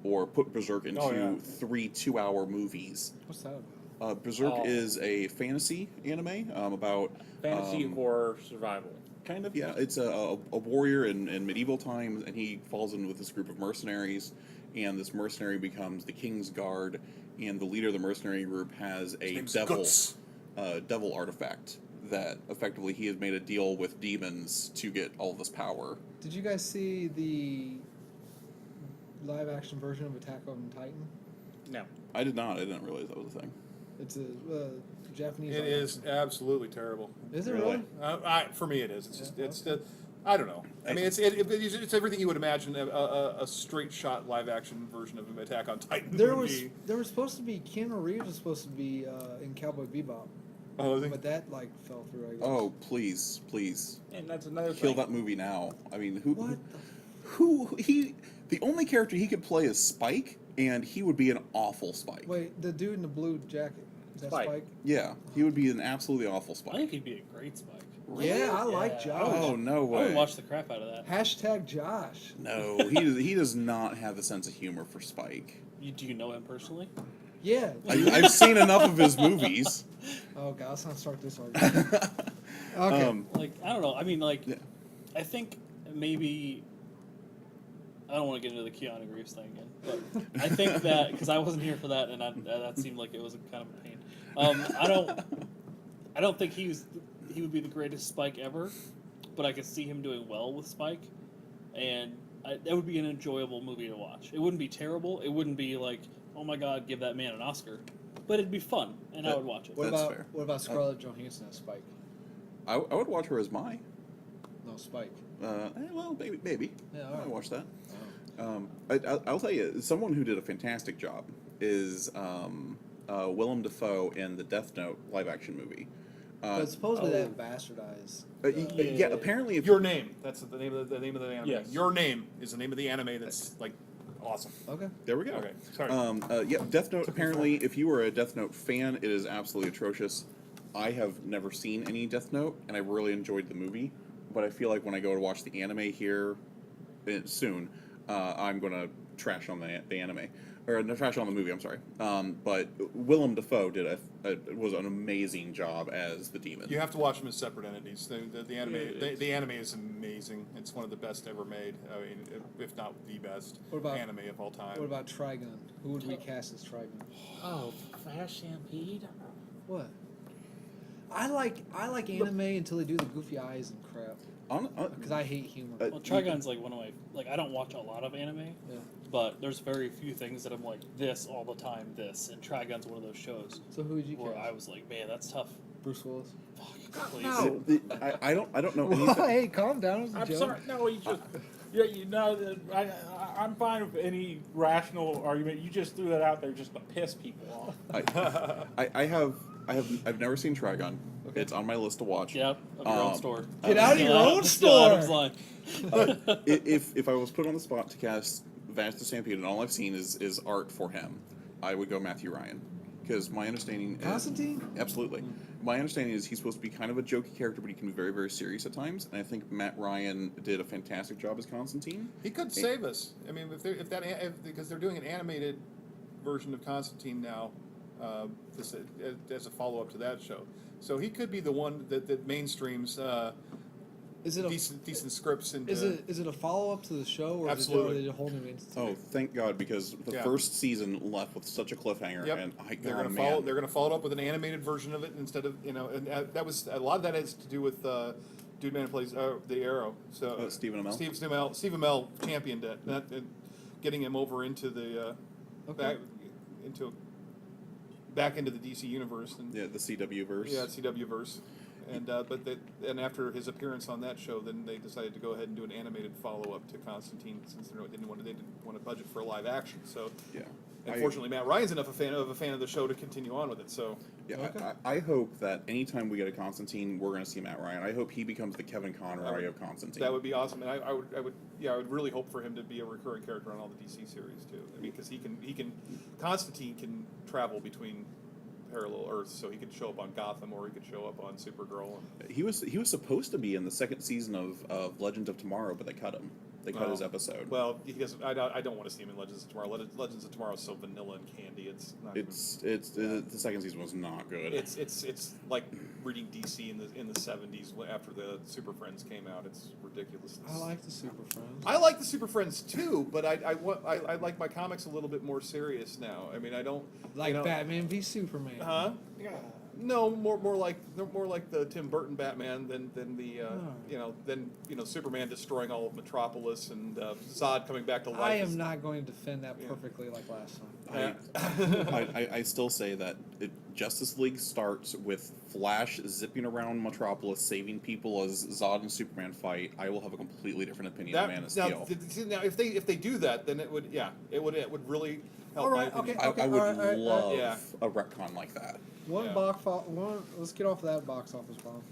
or put Berserk into Oh, yeah. 3 2-hour movies. What's that about? Berserk Oh. is a fantasy anime about fantasy horror survival. kind of, yeah. It's a warrior in medieval times, and he falls in with this group of mercenaries, and this mercenary becomes the king's guard, and the leader of the mercenary group has a name's devil Guts. devil artifact that effectively he has made a deal with demons to get all this power. Did you guys see the live action version of Attack on Titan? No. I did not. I didn't realize that was a thing. It's a Japanese. It is absolutely terrible. Is it Really? really? For me, it is. It's just, Yeah. it's I don't know. I mean, it's everything you would imagine a straight shot live action version of Attack on Titan There would was be. there was supposed to be Keanu Reeves was supposed to be in Cowboy Bebop, Oh, I think but that like fell through. I guess. Oh, please, please. And that's another Kill thing. that movie now. I mean, who What? the only character he could play is Spike, and he would be an awful Spike. Wait, the dude in the blue jacket. Is that Spike. Spike? Yeah, he would be an absolutely awful I Spike. think he'd be a great Spike. Yeah, I like Yeah. Josh. Oh, no I would way. watch the crap out of that. Hashtag Josh. No, he does not have the sense of humor for Spike. Do you know him personally? Yeah. I've seen enough of his movies. Oh God, let's not start this argument. Okay. Like, I don't know. I mean, like, Yeah. I think maybe. I don't want to get into the Keanu Reeves thing again, but I think that because I wasn't here for that, and that seemed like it was kind of a pain. I don't think he would be the greatest Spike ever, but I could see him doing well with Spike, and that would be an enjoyable movie to watch. It wouldn't be terrible. It wouldn't be like, oh my God, give that man an Oscar, but it'd be fun, and I would watch it. What That's about fair. what about Scarlett Johansson as Spike? I would watch her as Mai. No, Spike. Well, maybe. Yeah, all I'd right. watch that. I'll tell you, someone who did a fantastic job is Willem Dafoe in the Death Note live-action movie. But supposedly that bastardized. Yeah, apparently, if Your Name. That's the name of the anime. Yes. Your Name is the name of the anime. That's like awesome. Okay. there we go. Okay, sorry. Yeah, Death Note. Apparently, if you were a Death Note fan, it is absolutely atrocious. I have never seen any Death Note, and I really enjoyed the movie. But I feel like when I go to watch the anime here soon, I'm going to trash on the anime. Or no, trash on the movie, I'm sorry. But Willem Dafoe was an amazing job as the demon. You have to watch them as separate entities. The anime, the anime is amazing. It's one of the best ever made. I mean, if not the best What about- anime of all time. What about Trigun? Who would we cast as Trigun? Oh, Flash Stampede? What? I like anime until they do the goofy eyes and crap. Because I hate humor. Uh, Well, Trigun's like one of my I don't watch a lot of anime, Yeah. but there's very few things that I'm like this all the time. This and Trigun's one of those shows So who would you where cast? I was like, man, that's tough. Bruce Willis. Fuck, please. No. I don't know Well, anything. hey, calm down. It was a I'm joke. sorry. No, you just. Yeah, you know, I'm fine with any rational argument. You just threw that out there just to piss people off. I've never seen Trigun. Okay. It's on my list to watch. Yeah, of your own store. Get out of your own Still Adam's store. line. If I was put on the spot to cast Vanis the Stampede and all I've seen is art for him, I would go Matthew Ryan. Because my understanding is... Constantine? Absolutely. My understanding is he's supposed to be kind of a jokey character, but he can be very, very serious at times. And I think Matt Ryan did a fantastic job as Constantine. He could save us. I mean, because they're doing an animated version of Constantine now, as a follow up to that show. So he could be the one that mainstreams Is it a decent scripts and. is it a follow up to the show or Absolutely. is it a whole new instance? Oh, thank God, because the Yeah. first season left with such a cliffhanger. Yep. And They're going to follow. They're going to follow it up with an animated version of it instead of and that was a lot of that has to do with dude man who plays the Arrow. So Stephen Amell? Steve Amell championed it. Getting him over into the Okay. back into the DC universe and Yeah, the CW verse. yeah, CW verse. And and after his appearance on that show, then they decided to go ahead and do an animated follow up to Constantine since they didn't want to budget for a live action. So Yeah. And fortunately, Matt Ryan's enough a fan of the show to continue on with it. So Yeah, Okay. I hope that anytime we get a Constantine, we're going to see Matt Ryan. I hope he becomes the Kevin Conroy of Constantine. that would be awesome, and I would really hope for him to be a recurring character on all the DC series too. I mean, because Constantine can travel between parallel Earths, so he could show up on Gotham or he could show up on Supergirl. And, He was supposed to be in the second season of Legends of Tomorrow, but they cut him. They cut his episode. Well, he doesn't. I don't want to see him in Legends of Tomorrow. Legends of Tomorrow is so vanilla and candy. It's not. The second season was not good. It's like reading DC in the 70s after the Super Friends came out. It's ridiculous. I like the Super Friends. I like the Super Friends too, but I like my comics a little bit more serious now. I mean, I don't Like Batman v Superman. Huh? Yeah. No, more like the Tim Burton Batman than Superman destroying all of Metropolis and Zod coming back to life. I am not going to defend that perfectly like last time. I still say that Justice League starts with Flash zipping around Metropolis, saving people as Zod and Superman fight. I will have a completely different opinion of Man of Steel. Now, if they do that, then it would really help. All right, my opinion. okay. I would all right. love Yeah. a retcon like that. Let's get off that box office bomb.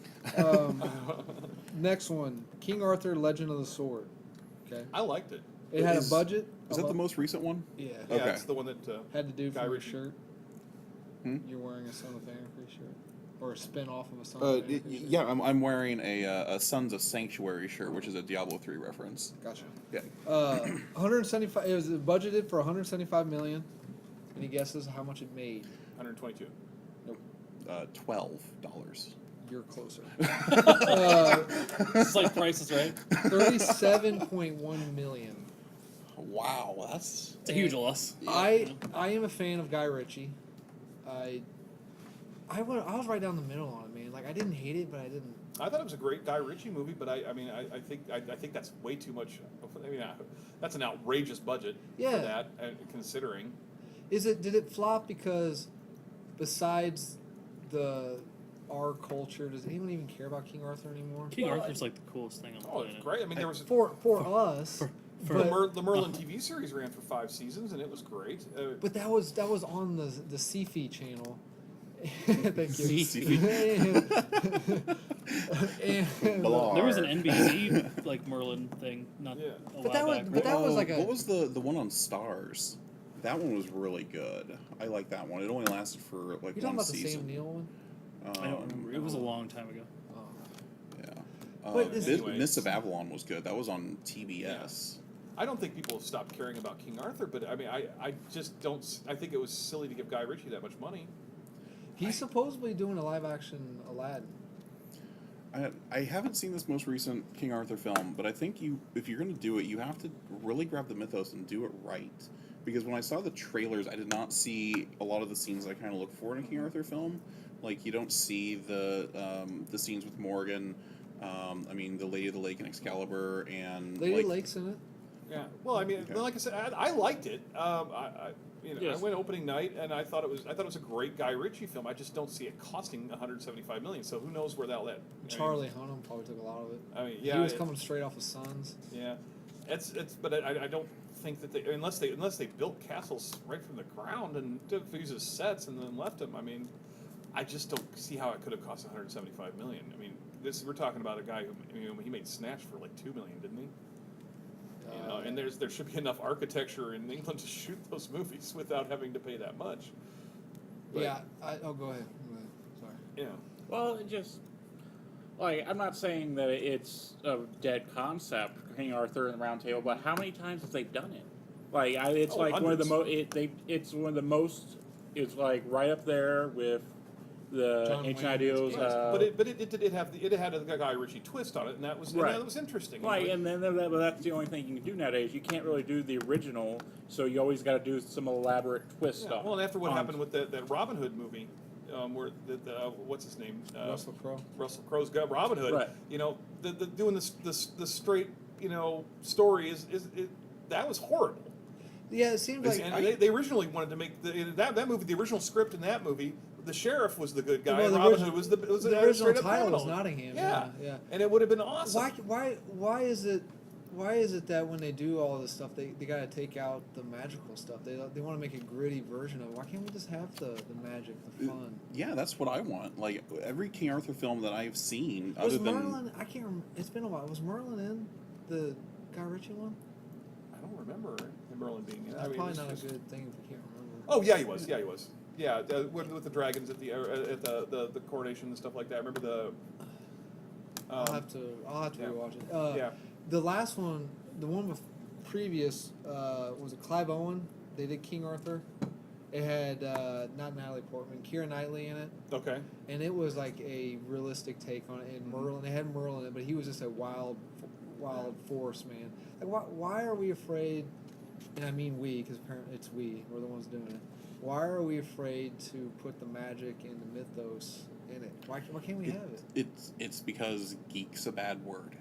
Next one, King Arthur: Legend of the Sword. Okay. I liked it. It had a Is- budget. Is that the most recent one? Yeah. Yeah, Okay. it's the one that Had to do Guy for your Ritchie. shirt. Hmm? You're wearing a Son of Anarchy shirt, or a spin off of a Son of Anarchy shirt. Yeah, I'm wearing a Sons of Sanctuary shirt, which is a Diablo 3 reference. Gotcha. Yeah. 175. It was budgeted for 175 million. Any guesses how much it made? 122. $12. You're closer. It's like Price is Right. 37.1 million. Wow, that's It's a huge loss. I am a fan of Guy Ritchie. I was right down the middle on it, man. Like I didn't hate it, but I didn't. I thought it was a great Guy Ritchie movie, but I think that's way too much. I mean, that's an outrageous budget Yeah. for that, considering. Did it flop because besides our culture, does anyone even care about King Arthur anymore? King Well, Arthur's like the coolest thing on the Oh, planet. it's great. I mean, there was For us, but, the Merlin TV series ran for 5 seasons, and it was great. but that was on the Sci-Fi channel. Thank you. And, Blah. There was an NBC like Merlin thing, not Yeah. a But while that back. was- that was like a- What was the one on Stars? That one was really good. I like that one. It only lasted for like you talking one about the season. Sam Neill one? I don't remember. It was a long time ago. Oh. Yeah. But is- Anyways. Mists of Avalon was good. That was on TBS. I don't think people have stopped caring about King Arthur, but I mean, I just don't. I think it was silly to give Guy Ritchie that much money. He's supposedly doing a live action Aladdin. I haven't seen this most recent King Arthur film, but I think if you're going to do it, you have to really grab the mythos and do it right. Because when I saw the trailers, I did not see a lot of the scenes I kind of look for in a King Arthur film. Like you don't see the scenes with Morgan. I mean, the Lady of the Lake and Excalibur, and Lady like, Lake's in it. Yeah. Well, I mean, Okay. like I said, I liked it. I Yes. went opening night, and I thought it was a great Guy Ritchie film. I just don't see it costing 175 million. So who knows where that'll end. Charlie Hunnam probably took a lot of it. I mean, yeah, he was coming straight off of Sons. Yeah, but I don't think that unless they built castles right from the ground and took these as sets and then left them. I mean, I just don't see how it could have cost 175 million. I mean, we're talking about a guy who he made Snatch for like 2 million, didn't he? And there should be enough architecture in England to shoot those movies without having to pay that much. But, Yeah. Go ahead. Go ahead. Sorry. Yeah. Well, it just like I'm not saying that it's a dead concept, King Arthur and the Round Table, but how many times have they done it? Like it's Oh, like one of the hundreds. It's one of the most. It's like right up there with the John Ancient Wayne's Ideals. But it had a Guy Ritchie twist on it, and that was interesting. Right, and then but that's the only thing you can do nowadays. You can't really do the original, so you always got to do some elaborate twist Yeah, stuff. well, and after what on- happened with that Robin Hood movie, where what's his name? Russell Crowe. Russell Crowe's got Robin Hood. Right. You know, doing the straight story is that was horrible. Yeah, it seems like And they originally wanted to make that movie, the original script in that movie. The sheriff was the good guy, Well, and the Robin original- Hood was the the original straight up title was criminal. Nottingham. Yeah, Yeah. and it would have been awesome. Why is it Why is it that when they do all this stuff, they gotta take out the magical stuff? They want to make a gritty version of it. Why can't we just have the magic, the fun? Yeah, that's what I want. Like every King Arthur film that I've seen, Was other than Merlin? I can't remember. It's been a while. Was Merlin in the Guy Ritchie one? I don't remember Merlin being in it. That's I mean, probably it's not just- a good thing if you can't remember. Oh yeah, he was. Yeah, he was. Yeah, with the dragons at the coronation and stuff like that. I remember the. I'll have to yeah. rewatch it. Yeah. The last one, the one with previous, was it Clive Owen? They did King Arthur. It had not Natalie Portman, Keira Knightley in it, Okay. and it was like a realistic take on it. And Merlin, they had Merlin in it, but he was just a wild force man. Like, why are we afraid? And I mean we, because apparently it's we. We're the ones doing it. Why are we afraid to put the magic and the mythos in it? Why can't we have it? it's because geek's a bad word,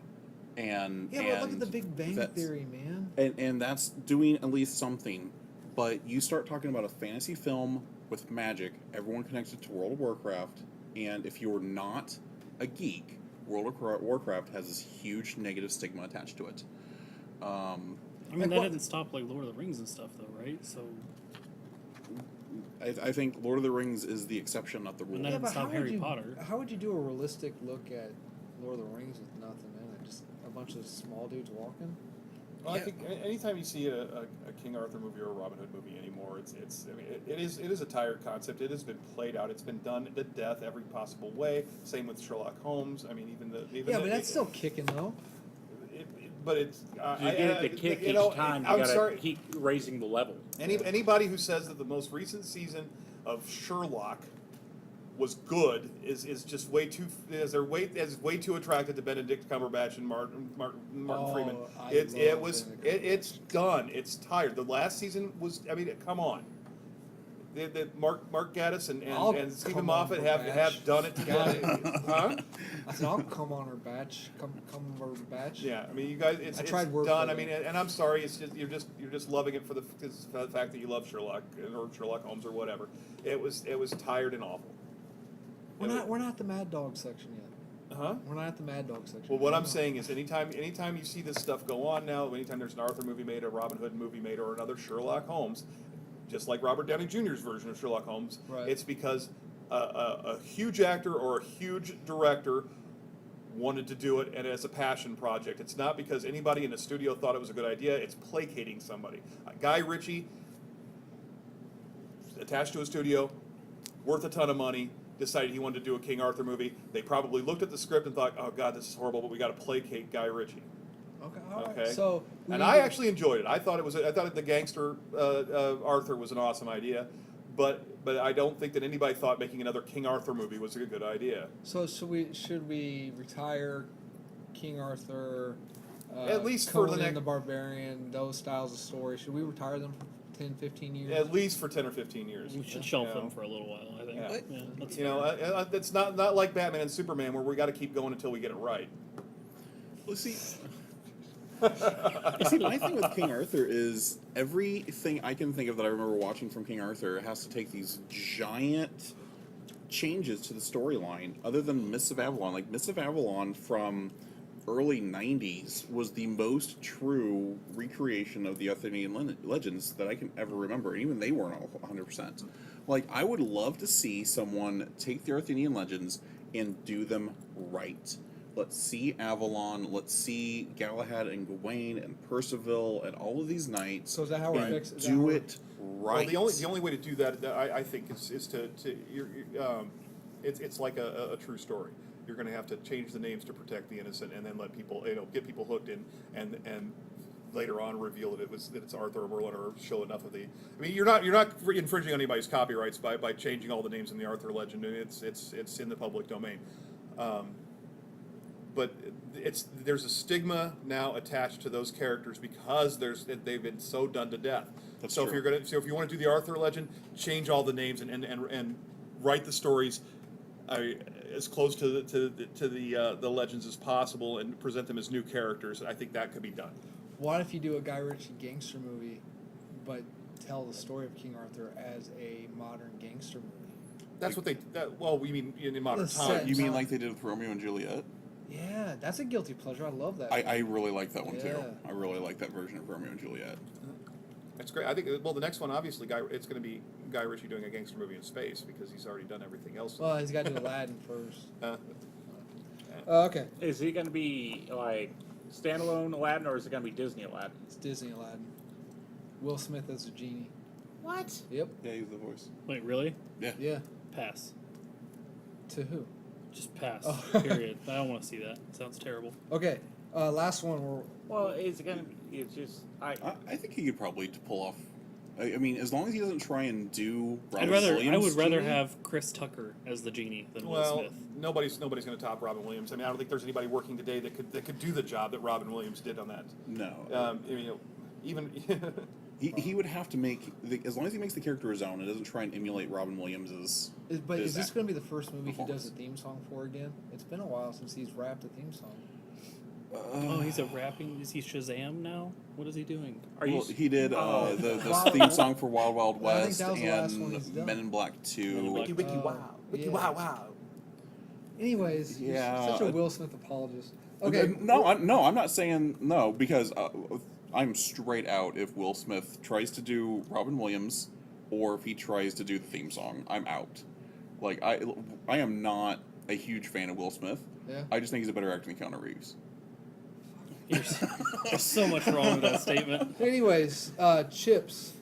and Yeah, but look at the Big Bang that's- Theory, man. and that's doing at least something. But you start talking about a fantasy film with magic, everyone connected to World of Warcraft, and if you're not a geek, World of Warcraft has this huge negative stigma attached to it. I mean, Like that what- didn't stop like Lord of the Rings and stuff, though, right? So I think Lord of the Rings is the exception, not the rule. And that- didn't stop Harry Potter. How would you do a realistic look at Lord of the Rings with nothing in it? Just a bunch of small dudes walking? Well, I think anytime you see a King Arthur movie or a Robin Hood movie anymore, it's I mean it is a tired concept. It has been played out. It's been done to death every possible way. Same with Sherlock Holmes. I mean Yeah, but that's still kicking though. But it's You get the kick you know, each time. You I'm gotta sorry. keep raising the level. Anybody who says that the most recent season of Sherlock was good is just way too is way too attracted to Benedict Cumberbatch and Martin Oh, Freeman. I It's love Benedict it's done. It's tired. The last season was. I mean, come on. Mark Gatiss I'll and Stephen come Moffat on, have Cumberbatch. done it together. Huh? I said, I'll come on her batch. Come her batch. Yeah, I mean, you guys, it's tried wordplay done. I there. mean, and I'm sorry, it's just you're just loving it for the fact that you love Sherlock or Sherlock Holmes or whatever. It was tired and awful. We're not the Mad Dog section yet. Huh? We're not at the Mad Dog section. Well, what I'm No. saying is, anytime you see this stuff go on now, anytime there's an Arthur movie made, a Robin Hood movie made, or another Sherlock Holmes, just like Robert Downey Jr.'s version of Sherlock Holmes, Right. it's because a huge actor or a huge director wanted to do it, and it's a passion project. It's not because anybody in the studio thought it was a good idea. It's placating somebody. Guy Ritchie, attached to a studio, worth a ton of money, decided he wanted to do a King Arthur movie. They probably looked at the script and thought, "Oh God, this is horrible," but we got to placate Guy Ritchie. Okay. All right. Okay. So. we And need I to- actually enjoyed it. I thought the gangster Arthur was an awesome idea, but I don't think that anybody thought making another King Arthur movie was a good idea. So should we retire King Arthur? At least for the Conan next- the Barbarian, those styles of story. Should we retire them for 10, 15 years? At least for 10 or 15 years. we should shelf Yeah. them for a little while. I think. Yeah. That's You know, fair. it's not like Batman and Superman where we got to keep going until we get it right. Well, see, my thing with King Arthur is everything I can think of that I remember watching from King Arthur has to take these giant changes to the storyline. Other than Mists of Avalon, like Mists of Avalon from early '90s was the most true recreation of the Arthurian legends that I can ever remember, and even they weren't all 100%. Like, I would love to see someone take the Arthurian legends and do them right. Let's see Avalon. Let's see Galahad and Gawain and Percival and all of these knights. So is that how we're and fixing? Is that do how it right. Well, the only way to do that, I think, is to it's like a true story. You're going to have to change the names to protect the innocent, and then let people, get people hooked in, and later on reveal that it's Arthur or Merlin, or show enough of the. I mean, you're not infringing on anybody's copyrights by changing all the names in the Arthur legend. It's in the public domain. But there's a stigma now attached to those characters because they've been so done to death. That's so true. if you want to do the Arthur legend, change all the names and write the stories as close to the legends as possible and present them as new characters. I think that could be done. What if you do a Guy Ritchie gangster movie, but tell the story of King Arthur as a modern gangster movie? That's what we mean in modern The times. set. You mean like they did with Romeo and Juliet? Yeah, that's a guilty pleasure. I love that. I really like that one too. Yeah. I really like that version of Romeo and Juliet. That's great. I think, well, the next one, obviously, it's going to be Guy Ritchie doing a gangster movie in space because he's already done everything else. Well, he's got to do Aladdin first. Uh, Okay, Is he going to be like standalone Aladdin, or is it going to be Disney Aladdin? it's Disney Aladdin. Will Smith as a genie. What? Yep. Yeah, he's the voice. Wait, really? Yeah. Pass. To who? Just pass. Oh. Period. I don't want to see that. It sounds terrible. Okay. Last one. Well, it's going to be. It's just I think he could probably pull off. I mean, as long as he doesn't try and do. I Robin would Williams' rather Genie. have Chris Tucker as the genie than Will well, Smith. nobody's going to top Robin Williams. I mean, I don't think there's anybody working today that could do the job that Robin Williams did on that. No. You know, even He would have to make as long as he makes the character his own and doesn't try and emulate Robin Williams's. But is this act- going to be the first movie he does performance. a theme song for again? It's been a while since he's rapped a theme song. Oh, he's a rapping. Is he Shazam now? What is he doing? Are you? Well, he did the Wild- theme song for Wild Wild I think West that was the last one he's and done. Men in Black 2. Men in Black. Wiki Oh, wow. Wiki yeah. wow. Anyways, you're Yeah. such a Will Smith apologist. Okay. No, I'm not saying no because I'm straight out. If Will Smith tries to do Robin Williams, or if he tries to do the theme song, I'm out. Like I am not a huge fan of Will Smith. Yeah. I just think he's a better actor than Keanu Reeves. There's so much wrong with that statement. Anyways, Chips.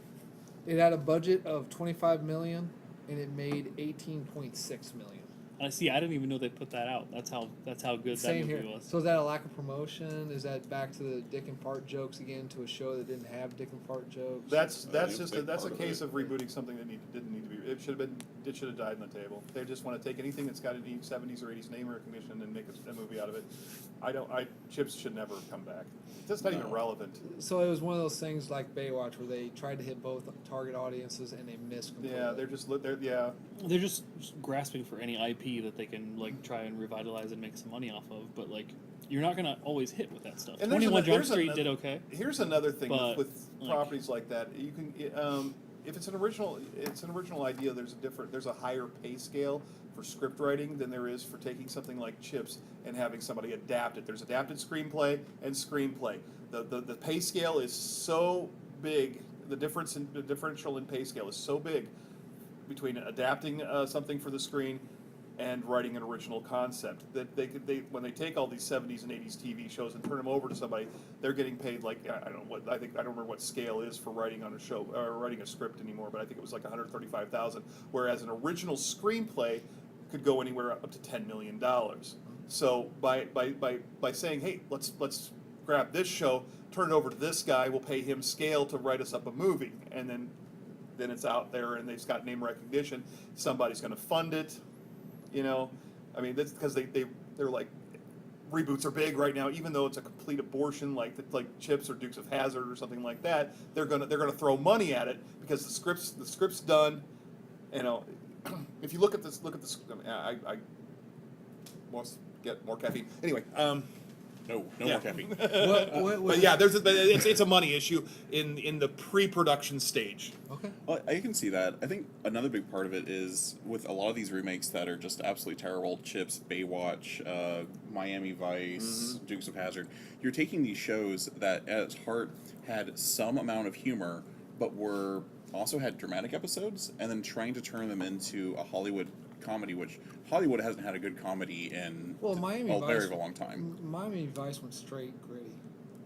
It had a budget of $25 million, and it made $18.6 million. I see. I didn't even know they put that out. That's how good Same that here. movie was. So is that a lack of promotion? Is that back to the Dick and Fart jokes again, to a show that didn't have Dick and Fart jokes? that's think just a big that's a part of case it. of rebooting something that didn't need to be. It should have died on the table. They just want to take anything that's got any 70s or 80s name recognition and make a movie out of it. Chips should never come back. That's not even relevant. So it was one of those things like Baywatch where they tried to hit both target audiences and they missed completely. Yeah, They're just grasping for any IP that they can like try and revitalize and make some money off of. But like, you're not gonna always hit with that stuff. And there's 21 Jump there's Street another- did okay. Here's another thing But, with like- properties like that. You can, if it's an original idea. There's a higher pay scale for script writing than there is for taking something like Chips and having somebody adapt it. There's adapted screenplay and screenplay. The pay scale is so big. The differential in pay scale is so big between adapting something for the screen and writing an original concept that when they take all these 70s and 80s TV shows and turn them over to somebody, they're getting paid like I don't remember what scale is for writing on a show or writing a script anymore, but I think it was like $135,000, whereas an original screenplay could go anywhere up to $10 million. So by saying, hey, let's grab this show, turn it over to this guy, we'll pay him scale to write us up a movie, and then it's out there and they've got name recognition. Somebody's going to fund it. You know, I mean, that's because they're like, reboots are big right now. Even though it's a complete abortion, like Chips or Dukes of Hazzard or something like that, they're gonna throw money at it because the script's done. You know, if you look at this, I want to get more caffeine. Anyway, No Yeah. more caffeine. but yeah, it's a money issue in the pre-production stage. Okay. Well, I can see that. I think another big part of it is with a lot of these remakes that are just absolutely terrible, Chips, Baywatch, Miami Vice, Dukes of Hazzard. You're taking these shows that at its heart had some amount of humor, but also had dramatic episodes, and then trying to turn them into a Hollywood comedy, which Hollywood hasn't had a good comedy in Miami a Vice, very long time. Miami Vice went straight gritty.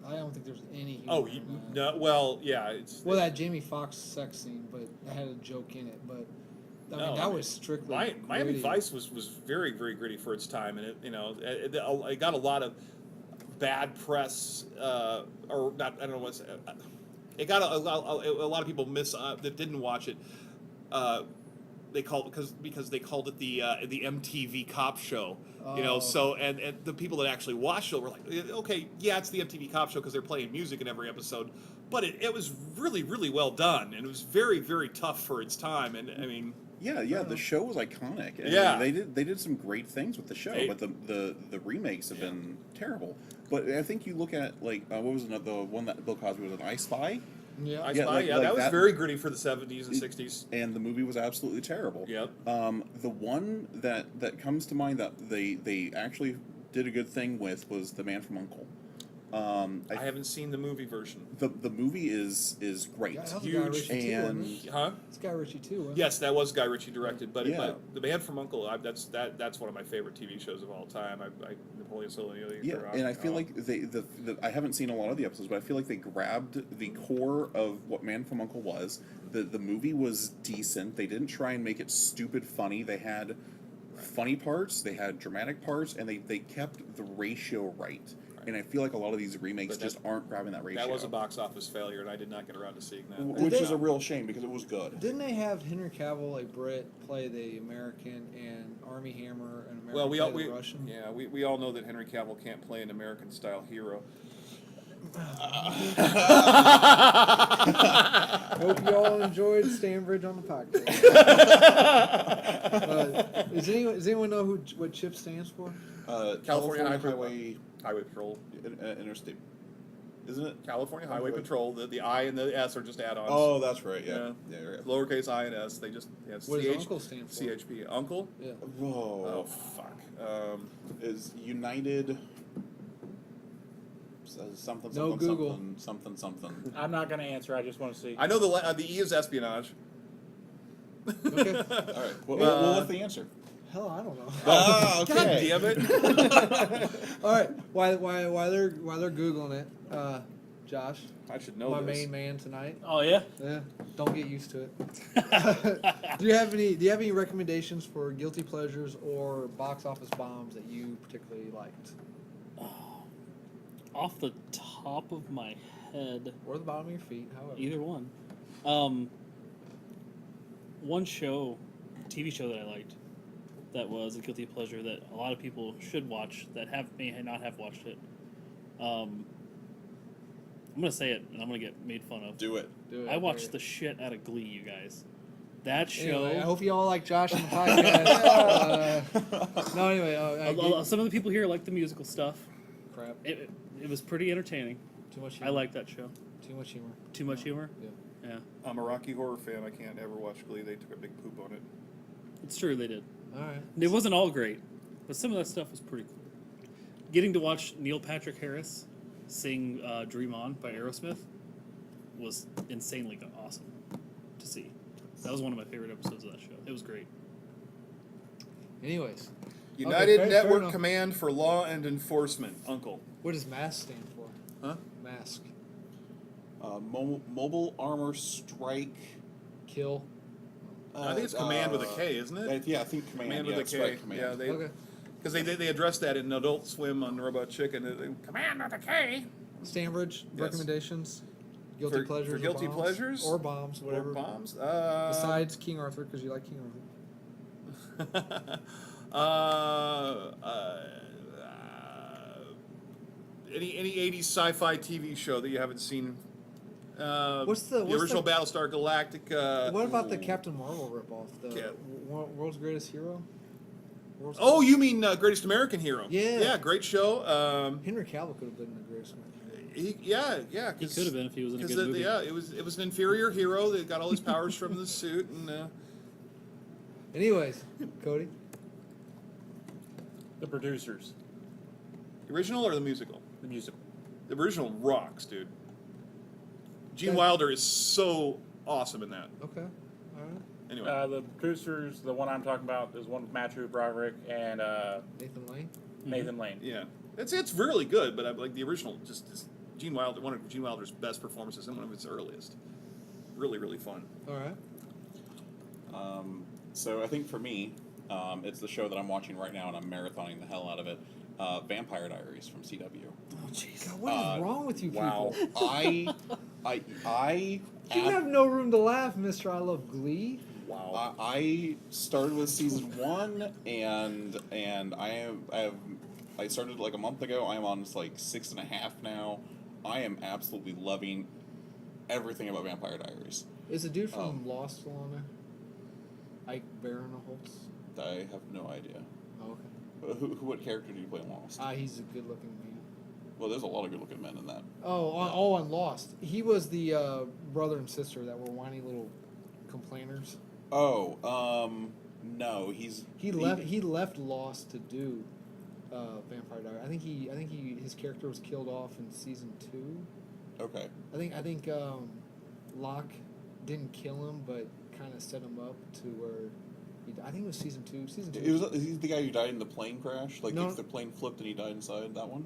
I don't think there's any humor Oh, in that. no, well, yeah, it's Well, that Jamie Foxx sex scene, but it had a joke in it. But I mean, that was strictly Miami gritty. Vice was very gritty for its time, and it got a lot of bad press, or not. I don't know what's. It got a lot of people that didn't watch it. They called because they called it the MTV Cop Show, Oh. So and the people that actually watched it were like, okay, yeah, it's the MTV Cop Show because they're playing music in every episode, but it was really well done, and it was very tough for its time, and I mean. Yeah, the show was iconic. And Yeah. they did some great things with the show, but the remakes have been terrible. But I think you look at like what was the one that Bill Cosby was in, I Spy, Yeah. I Yeah, Spy, like that was that- very gritty for the 70s and 60s. and the movie was absolutely terrible. Yep. The one that comes to mind that they actually did a good thing with was The Man from U.N.C.L.E. I haven't seen the movie version. The movie is great. Yeah, that was Huge. Guy Ritchie too, wasn't And it? Huh? It's Guy Ritchie too, wasn't Yes, that was Guy Ritchie directed, but, Yeah. but The Man from U.N.C.L.E., that's one of my favorite TV shows of all time. Napoleon Siciliani. yeah, and I feel like I haven't seen a lot of the episodes, but I feel like they grabbed the core of what Man from U.N.C.L.E. was. The movie was decent. They didn't try and make it stupid funny. They had funny parts, they had dramatic parts, and they kept the ratio right. And I feel like a lot of these remakes But just aren't grabbing that ratio. that was a box office failure, and I did not get around to seeing that. Which Did is they- a real shame because it was good. Didn't they have Henry Cavill, a Brit, play the American, and Army Hammer, an American Well, we play the Russian? yeah, we all know that Henry Cavill can't play an American style hero. Hope you all enjoyed Stanbridge on the podcast. Does anyone know what CHIP stands for? California Highway Highway Patrol. Interstate, isn't it? California Highway Patrol. The I and the S are just add-ons. Oh, that's right. Yeah, Yeah. yeah. Right. Lowercase I and S. They just What does Uncle stand for? CHP. Uncle? Yeah. Whoa. Oh fuck. Is United something No something Google. something. I'm not going to answer. I just want to see. I know the E is espionage. Okay. All right. Well, what's the answer? Hell, I don't know. Ah, okay. God damn it! All right. While they're googling it, Josh, I should know my this. main man tonight. Oh yeah. Yeah. Don't get used to it. Do you have any recommendations for guilty pleasures or box office bombs that you particularly liked, Off the top of my head, or the bottom of your feet, however? either one. One TV show that I liked, that was a guilty pleasure that a lot of people should watch that may not have watched it. I'm gonna say it, and I'm gonna get made fun of. Do it. Do it. I watched the shit out of Glee, you guys. That show. Anyway, I hope you all like Josh on the podcast. No, anyway. Some of the people here like the musical stuff. Crap. It was pretty entertaining. Too much I humor. like that show. Too much humor. Too much humor. Yeah. Yeah, I'm a Rocky Horror fan. I can't ever watch Glee. They took a big poop on it. it's true they did. All right. It wasn't all great, but some of that stuff was pretty cool. Getting to watch Neil Patrick Harris sing "Dream On" by Aerosmith was insanely awesome to see. That was one of my favorite episodes of that show. It was great. Anyways, United fair Network enough. Command for Law and Enforcement. Uncle. what does MASK stand for? Huh? Mask. Mobile Armor Strike. Kill. I think it's Command with a K, isn't it? Yeah, I think Command. Command yeah, with a K. Strike Command. Yeah, they Okay. because they addressed that in Adult Swim on Robot Chicken. Command with a K. Stanbridge, Yes. recommendations? Guilty For pleasures? or guilty bombs? pleasures? Or bombs, whatever. Or bombs. Besides King Arthur, because you like King Arthur. Any 80s sci-fi TV show that you haven't seen? What's the original Battlestar Galactica? What about the Captain Marvel ripoff? The Yeah. World's Greatest Hero? World's Oh, you mean Greatest American Hero? Yeah. Yeah, great show. Henry Cavill could have been the greatest man. He could have been if he was in a good movie. Yeah, it was an inferior hero that got all his powers from the suit, and Anyways, Cody. The producers, the original or the musical? the musical. The original rocks, dude. Gene Okay. Wilder is so awesome in that. Okay. All right. Anyway, The producers, the one I'm talking about, is one with Matthew Broderick and Nathan Lane. Nathan Lane. yeah, it's really good, but I like the original. Just is Gene Wilder, one of Gene Wilder's best performances and one of his earliest. Really, really fun. All right. So I think for me, it's the show that I'm watching right now, and I'm marathoning the hell out of it. Vampire Diaries from CW. Oh, jeez. God, what is wrong with you Wow. people? I You have no room to laugh, Mr. I Love Glee. Wow. I started with season 1, and I started like a month ago. I'm on like 6.5 now. I am absolutely loving everything about Vampire Diaries. Is the dude from Lost still on there? Ike Barinholtz? I have no idea. Oh, okay. What character do you play in Lost? He's a good-looking man. Well, there's a lot of good-looking men in that. On Lost. He was the brother and sister that were whiny little complainers. Oh, no, He left Lost to do Vampire Diaries. I think his character was killed off in season 2. Okay. I think Locke didn't kill him, but kind of set him up to where I think it was season 2. Season 2. He's the guy who died in the plane crash? Like, No. if the plane flipped and he died inside that one?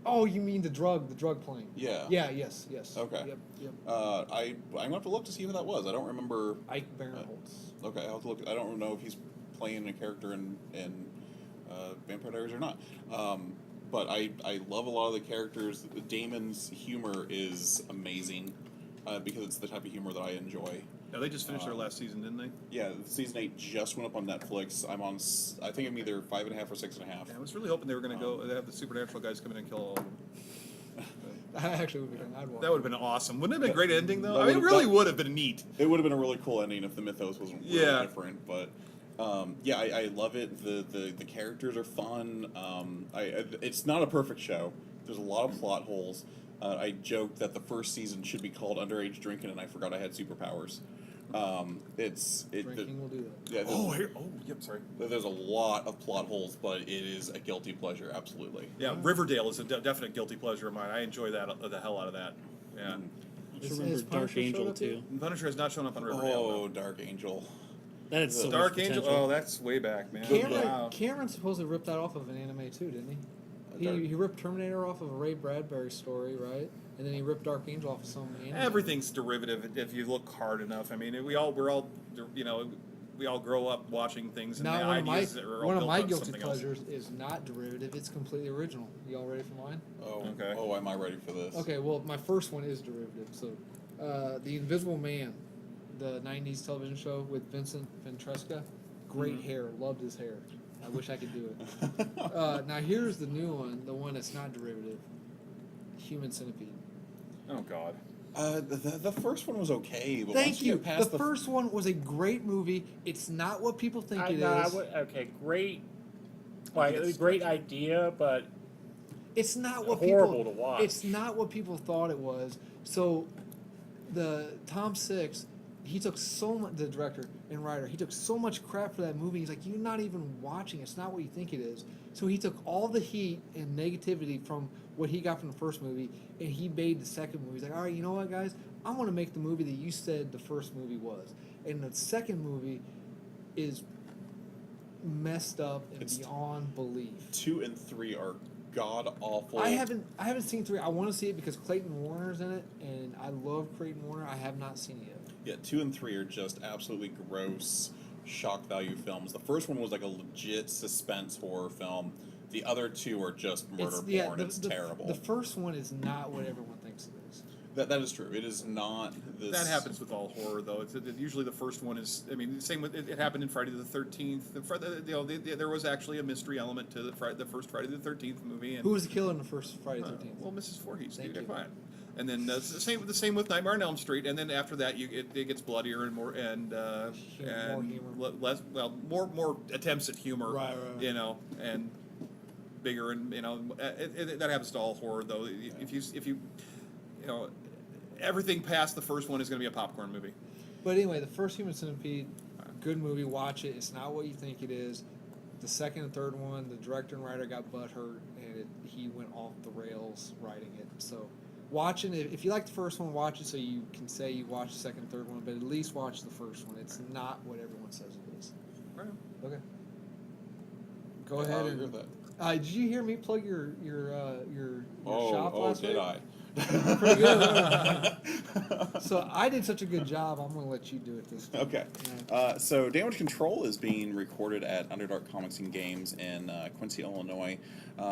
Oh, you mean the drug plane? Yeah. Yeah. Yes. Okay. Yep. I'm gonna have to look to see who that was. I don't remember. Ike Barinholtz. Okay, I'll have to look. I don't know if he's playing a character in Vampire Diaries or not. But I love a lot of the characters. Damon's humor is amazing because it's the type of humor that I enjoy. Yeah, they just finished their last season, didn't they? Yeah, season 8 just went up on Netflix. I think I'm either 5.5 or 6.5. Yeah, I was really hoping they were going to go. They have the supernatural guys come in and kill all of them. That actually would be good. I'd watch. That would have been awesome. Wouldn't it have been a great ending though? That I mean, it would've- really that- would have been neat. It would have been a really cool ending if the mythos wasn't really Yeah. different, but yeah, I love it. The characters are fun. It's not a perfect show. There's a lot of plot holes. I joked that the first season should be called Underage Drinking, and I forgot I had superpowers. Drinking will do that. Yeah, Yep, sorry. there's a lot of plot holes, but it is a guilty pleasure, absolutely. Yeah, Riverdale is a definite guilty pleasure of mine. I enjoy that the hell out of that. Yeah. I just Is remember Dark Punisher Angel showed up too. Punisher has not shown up on Riverdale. Oh, Dark Angel. That had so much Dark Angel. potential. Oh, that's way back, man. Cameron, Cameron supposedly ripped that off of an anime too, didn't he? Dark- He ripped Terminator off of a Ray Bradbury story, right? And then he ripped Dark Angel off of some anime. Everything's derivative if you look hard enough. I mean, we're all, we all grow up watching things and Now, the ideas that are all one of built my on guilty something else. pleasures is not derivative. It's completely original. Y'all ready for mine? Oh, Okay. Oh, am I ready for this? Okay, well, my first one is derivative. So, The Invisible Man, the 90s television show with Vincent Ventresca. Great hair. Loved his hair. I wish I could do it. Now, here's the new one, the one that's not derivative. Human Centipede. Oh God. The first one was okay, but Thank once you. get past The first one was a great movie. It's not what people think it is. Okay, great. Like, a great idea, but It's not what horrible people. to watch. It's not what people thought it was. So, the Tom Six, he took so much. The director and writer, he took so much crap for that movie. He's like, you're not even watching. It's not what you think it is. So he took all the heat and negativity from what he got from the first movie, and he made the second movie. He's like, all right, you know what, guys? I want to make the movie that you said the first movie was, and the second movie is messed up and It's- beyond belief. 2 and 3 are god awful. I haven't seen 3. I want to see it because Clayton Warner's in it, and I love Clayton Warner. I have not seen it yet. Yeah, 2 and 3 are just absolutely gross shock value films. The first one was like a legit suspense horror film. The other 2 are just murder porn. It's terrible. The first one is not what everyone thinks it is. That is true. It is not this. That happens with all horror, though. Usually the first one is. I mean, same with it happened in Friday the 13th. There was actually a mystery element to the first Friday the 13th movie. And, Who was the killer in the first Friday the 13th? well, Mrs. Voorhees. Thank Dude, you. fine. And then it's the same with Nightmare on Elm Street. And then after that, it gets bloodier and more more attempts at humor. Right. You know, and bigger and that happens to all horror though. If you everything past the first one is going to be a popcorn movie. But anyway, the first Human Centipede, good movie. Watch it. It's not what you think it is. The second and third one, the director and writer got butthurt, and he went off the rails writing it. So, watching it. If you like the first one, watch it so you can say you watched the second and third one. But at least watch the first one. It's not what everyone says it is. Right. Okay. Go I'll ahead agree and. with that. Did you hear me plug your shop last did week? I? Pretty good. So I did such a good job. I'm going to let you do it this time. Okay. So Damage Control is being recorded at Underdark Comics and Games in Quincy, Illinois.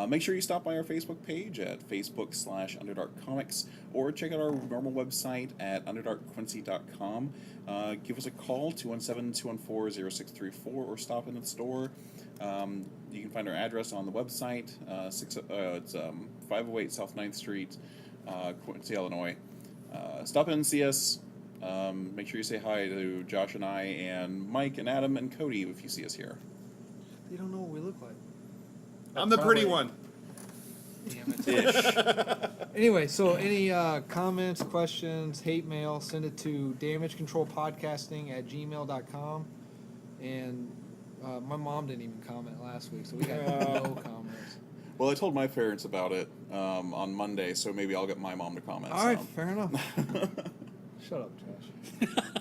Make sure you stop by our Facebook page at Facebook/Underdark Comics, or check out our normal website at underdarkquincy.com. Give us a call, 217-214-0634, or stop into the store. You can find our address on the website. It's 508 South 9th Street, Quincy, Illinois. Stop in and see us. Make sure you say hi to Josh and I, and Mike and Adam and Cody if you see us here. You don't know what we look like. I'm the pretty one. Damn it. Anyway, so any comments, questions, hate mail, send it to DamageControlPodcasting@gmail.com. And my mom didn't even comment last week, so we got no comments. Well, I told my parents about it on Monday, so maybe I'll get my mom to comment. All right, some. fair enough. Shut up, Josh.